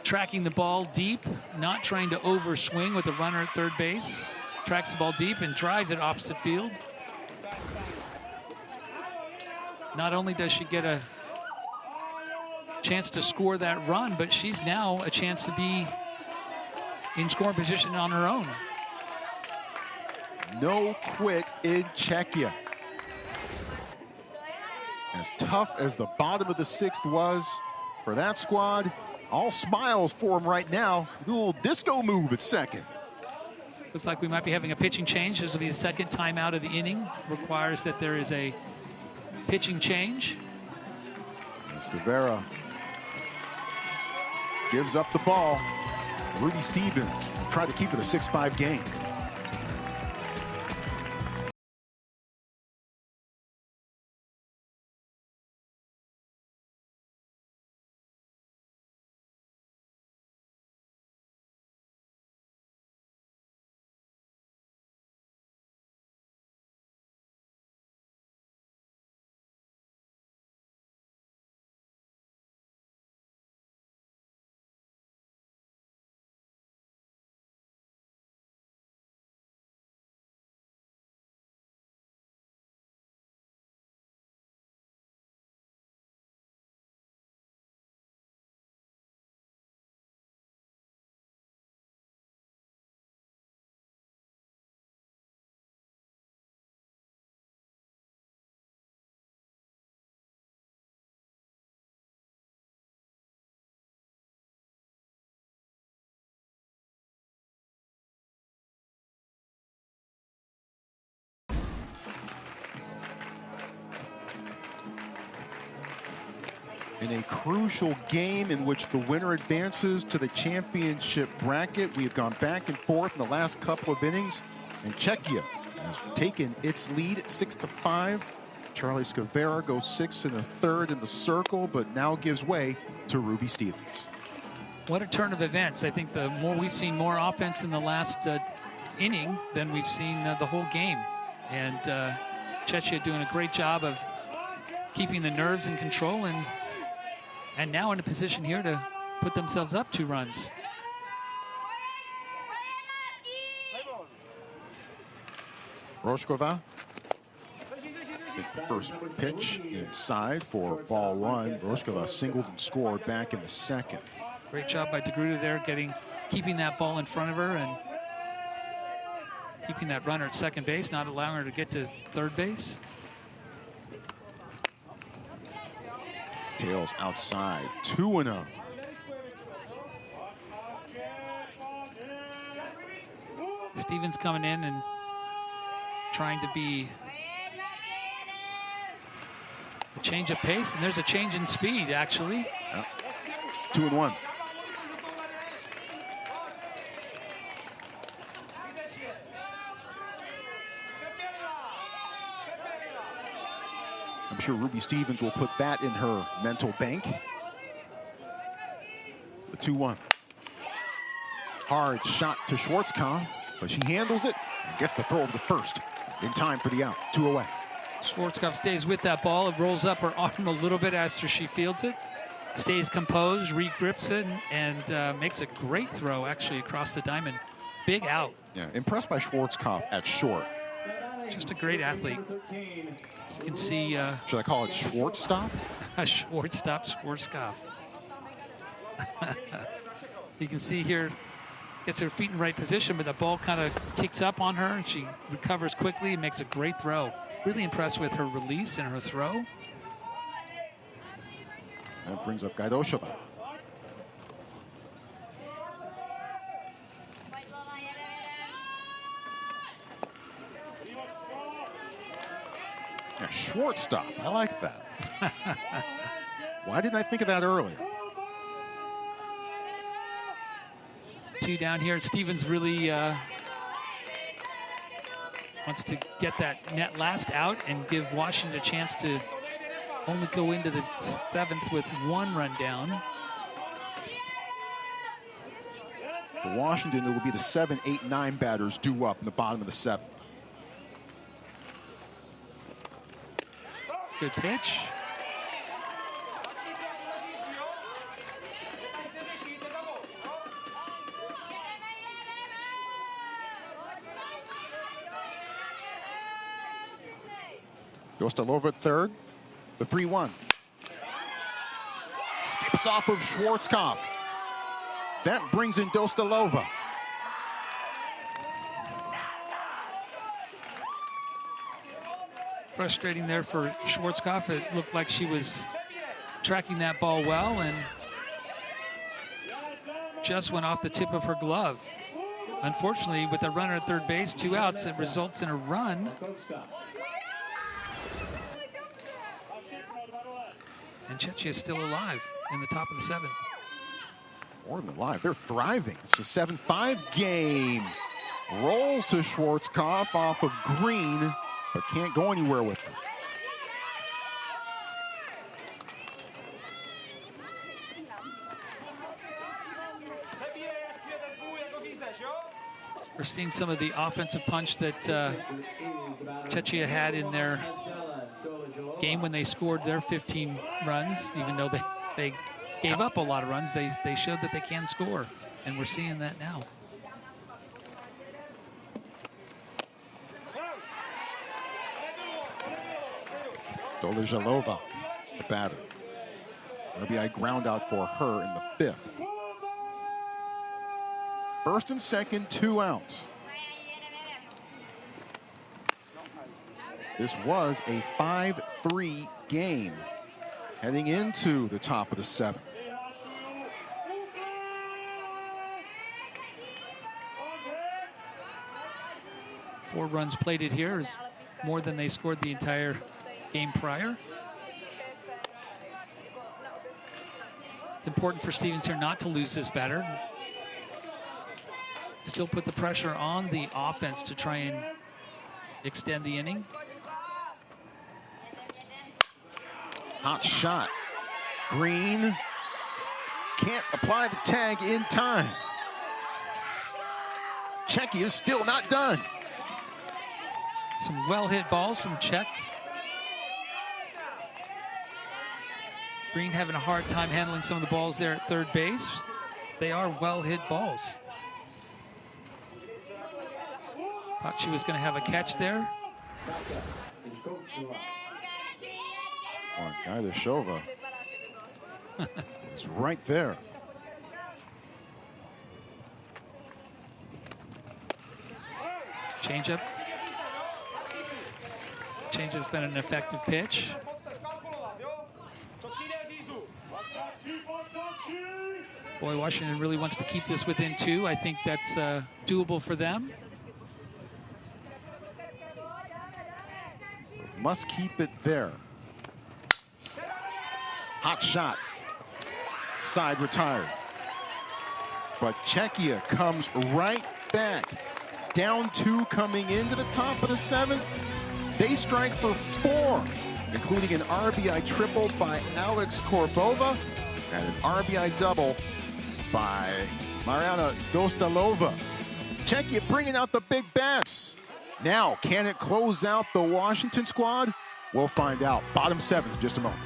tracking the ball deep, not trying to overswing with the runner at third base. Tracks the ball deep and drives it opposite field. Not only does she get a chance to score that run, but she's now a chance to be in scoring position on her own. No quit in Czechia. As tough as the bottom of the sixth was for that squad, all smiles for them right now. A little disco move at second. Looks like we might be having a pitching change. This will be the second time out of the inning. Requires that there is a pitching change. Scavera gives up the ball. Rudy Stevens tried to keep it a 6-5 game. In a crucial game in which the winner advances to the championship bracket. We have gone back and forth in the last couple of innings, and Czechia has taken its lead at 6-5. Charlie Scavera goes 6 1/3 in the circle, but now gives way to Ruby Stevens. What a turn of events. I think we've seen more offense in the last inning than we've seen the whole game. And Czechia doing a great job of keeping the nerves in control and now in a position here to put themselves up 2 runs. Roshkova gets the first pitch inside for ball 1. Roshkova singled and scored back in the second. Great job by DeGruda there, keeping that ball in front of her and keeping that runner at second base, not allowing her to get to third base. Tails outside, 2-0. Stevens coming in and trying to be a change of pace, and there's a change in speed, actually. Yep. 2-1. I'm sure Ruby Stevens will put that in her mental bank. The 2-1. Hard shot to Schwarzkopf, but she handles it and gets the throw over the first in time for the out. 2 away. Schwarzkopf stays with that ball. It rolls up her arm a little bit after she fields it. Stays composed, regrips it, and makes a great throw actually across the diamond. Big out. Yeah, impressed by Schwarzkopf at short. Just a great athlete. You can see. Should I call it Schwartzstop? Schwarzkopf. You can see here, gets her feet in the right position, but the ball kind of kicks up on her, and she recovers quickly and makes a great throw. Really impressed with her release and her throw. That brings up Gaidosheva. Yeah, Schwartzstop. I like that. Why didn't I think of that earlier? 2 down here. Stevens really wants to get that net last out and give Washington a chance to only go into the 7th with 1 run down. For Washington, it will be the 7, 8, 9 batters due up in the bottom of the 7th. Good pitch. Dostalova at third. The 3-1. Skips off of Schwarzkopf. That brings in Dostalova. Frustrating there for Schwarzkopf. It looked like she was tracking that ball well and just went off the tip of her glove. Unfortunately, with a runner at third base, 2 outs, it results in a run. And Czechia is still alive in the top of the 7th. More than alive, they're thriving. It's a 7-5 game. Rolls to Schwarzkopf off of Green, but can't go anywhere with it. We're seeing some of the offensive punch that Czechia had in their game when they scored their 15 runs. Even though they gave up a lot of runs, they showed that they can score, and we're seeing that now. Dolizhalova, the batter. RBI ground out for her in the 5th. First and second, 2 outs. This was a 5-3 game heading into the top of the 7th. Four runs plated here is more than they scored the entire game prior. It's important for Stevens here not to lose this batter. Still put the pressure on the offense to try and extend the inning. Hot shot. Green can't apply the tag in time. Czechia is still not done. Some well-hit balls from Czech. Green having a hard time handling some of the balls there at third base. They are well-hit balls. Thought she was going to have a catch there. Gaidashova is right there. Changeup. Changeup's been an effective pitch. Boy, Washington really wants to keep this within 2. I think that's doable for them. Must keep it there. Hot shot. Side retired. But Czechia comes right back. Down 2 coming into the top of the 7th. They strike for 4, including an RBI triple by Alex Korbova and an RBI double by Mariana Dostalova. Czechia bringing out the big bats. Now, can it close out the Washington squad? We'll find out. Bottom 7 in just a moment.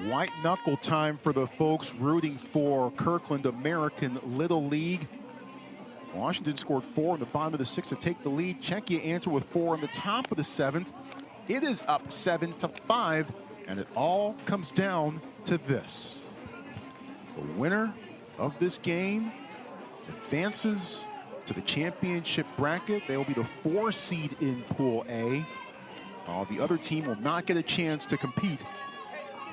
White knuckle time for the folks rooting for Kirkland American Little League. Washington scored 4 in the bottom of the 6th to take the lead. Czechia answered with 4 in the top of the 7th. It is up 7-5, and it all comes down to this. The winner of this game advances to the championship bracket. They will be the 4 seed in Pool A. The other team will not get a chance to compete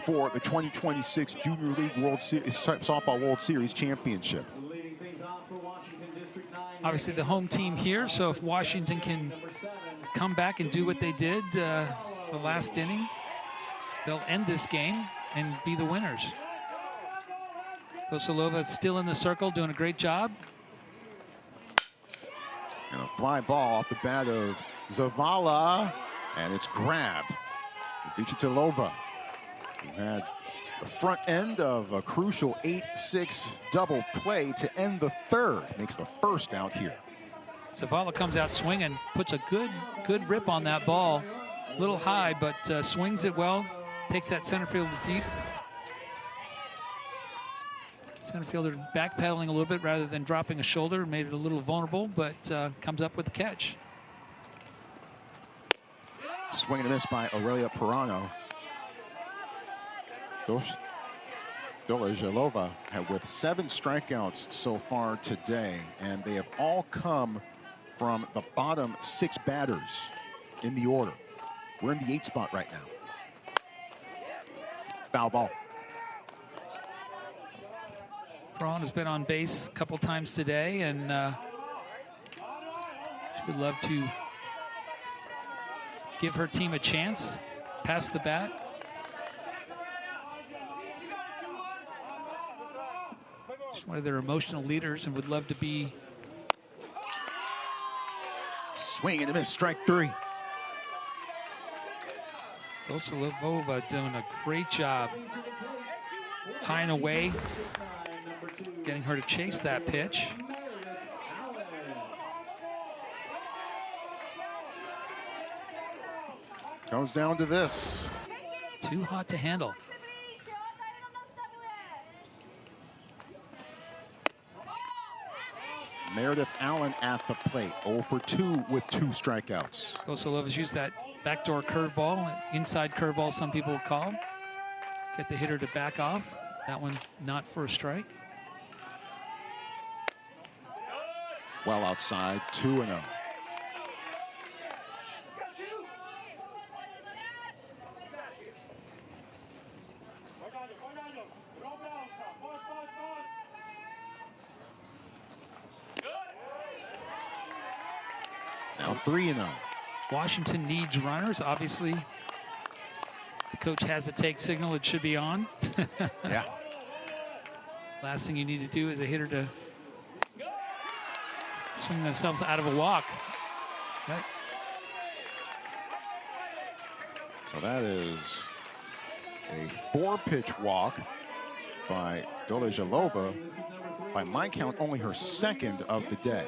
for the 2026 Junior League Softball World Series Championship. Obviously the home team here, so if Washington can come back and do what they did the last inning, they'll end this game and be the winners. Dostalova still in the circle, doing a great job. And a fly ball off the bat of Zavala, and it's grabbed. Vychetilova, who had the front end of a crucial 8-6 double play to end the 3rd. Makes the 1st out here. Zavala comes out swinging, puts a good rip on that ball. A little high, but swings it well. Takes that center fielder deep. Center fielder backpedaling a little bit rather than dropping a shoulder. Made it a little vulnerable, but comes up with the catch. Swing and a miss by Aurelia Perano. Doležalova with 7 strikeouts so far today, and they have all come from the bottom 6 batters in the order. We're in the 8th spot right now. Foul ball. Braun has been on base a couple times today, and she would love to give her team a chance. Pass the bat. She's one of their emotional leaders and would love to be. Swing and a miss, strike 3. Doležalova doing a great job. High and away, getting her to chase that pitch. Comes down to this. Too hot to handle. Meredith Allen at the plate, 0 for 2 with 2 strikeouts. Doležalova's used that backdoor curveball, inside curveball some people would call. Get the hitter to back off. That one not for a strike. Well outside, 2-0. Now 3-0. Washington needs runners. Obviously, the coach has a take signal. It should be on. Yeah. Last thing you need to do is a hitter to swing themselves out of a walk. Right. So that is a 4-pitch walk by Doležalova. By my count, only her 2nd of the day.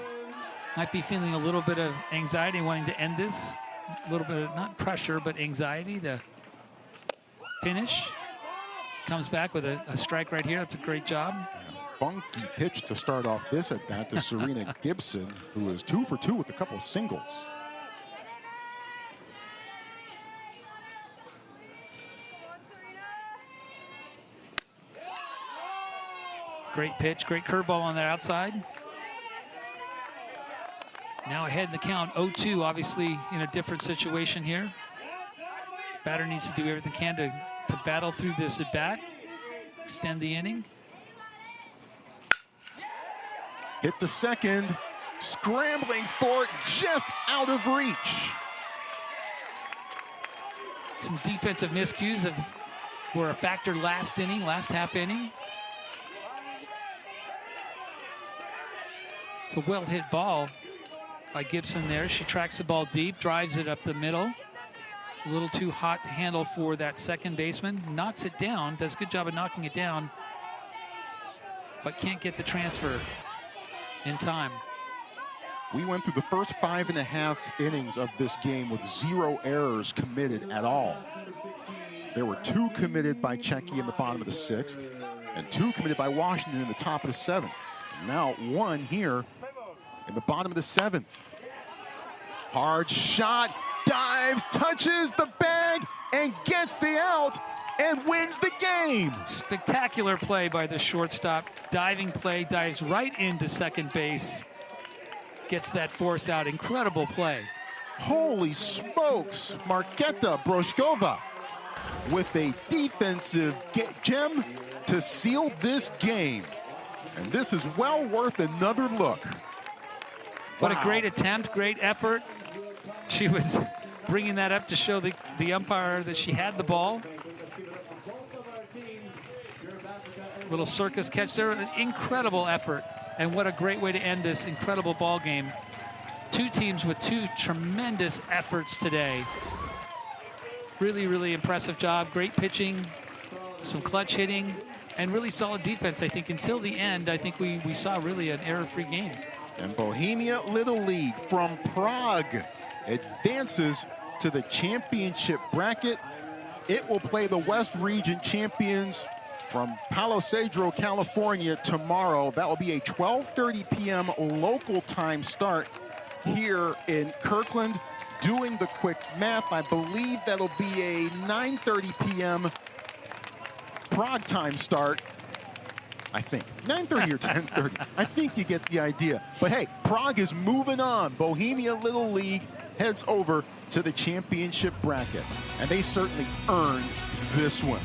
Might be feeling a little bit of anxiety wanting to end this. A little bit of, not pressure, but anxiety to finish. Comes back with a strike right here. That's a great job. Funky pitch to start off this at bat to Serena Gibson, who is 2 for 2 with a couple of singles. Great pitch, great curveball on that outside. Now ahead in the count, 0-2, obviously in a different situation here. Batter needs to do everything can to battle through this at bat, extend the inning. Hit to second, scrambling for it, just out of reach. Some defensive miscues were a factor last inning, last half inning. It's a well-hit ball by Gibson there. She tracks the ball deep, drives it up the middle. A little too hot to handle for that second baseman. Knocks it down, does a good job of knocking it down, but can't get the transfer in time. We went through the first 5.5 innings of this game with 0 errors committed at all. There were 2 committed by Czechia in the bottom of the 6th, and 2 committed by Washington in the top of the 7th. Now 1 here in the bottom of the 7th. Hard shot, dives, touches the bag, and gets the out, and wins the game. Spectacular play by the shortstop. Diving play, dives right into second base. Gets that force out. Incredible play. Holy smokes, Marketa Broshkova with a defensive gem to seal this game. And this is well worth another look. What Wow. a great attempt, great effort. She was bringing that up to show the umpire that she had the ball. Little circus catch there, an incredible effort. And what a great way to end this incredible ball game. 2 teams with 2 tremendous efforts today. Really, really impressive job. Great pitching, some clutch hitting, and really solid defense. I think until the end, I think we saw really an error-free game. And Bohemia Little League from Prague advances to the championship bracket. It will play the West Region champions from Palo Cedro, California tomorrow. That will be a 12:30 p.m. local time start here in Kirkland. Doing the quick math, I believe that'll be a 9:30 p.m. Prague time start I think. 9:30 or 10:30. I think you get the idea. But hey, Prague is moving on. Bohemia Little League heads over to the championship bracket. And they certainly earned this one.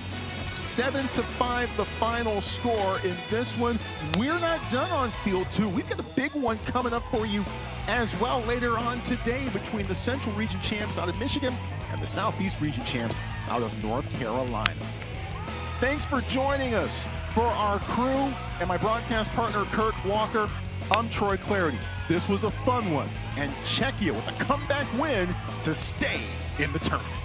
7-5 the final score in this one. We're not done on field two. We've got a big one coming up for you as well later on today between the Central Region champs out of Michigan and the Southeast Region champs out of North Carolina. Thanks for joining us. For our crew and my broadcast partner, Kirk Walker, I'm Troy Clarity. This was a fun one, and Czechia with a comeback win to stay in the tournament.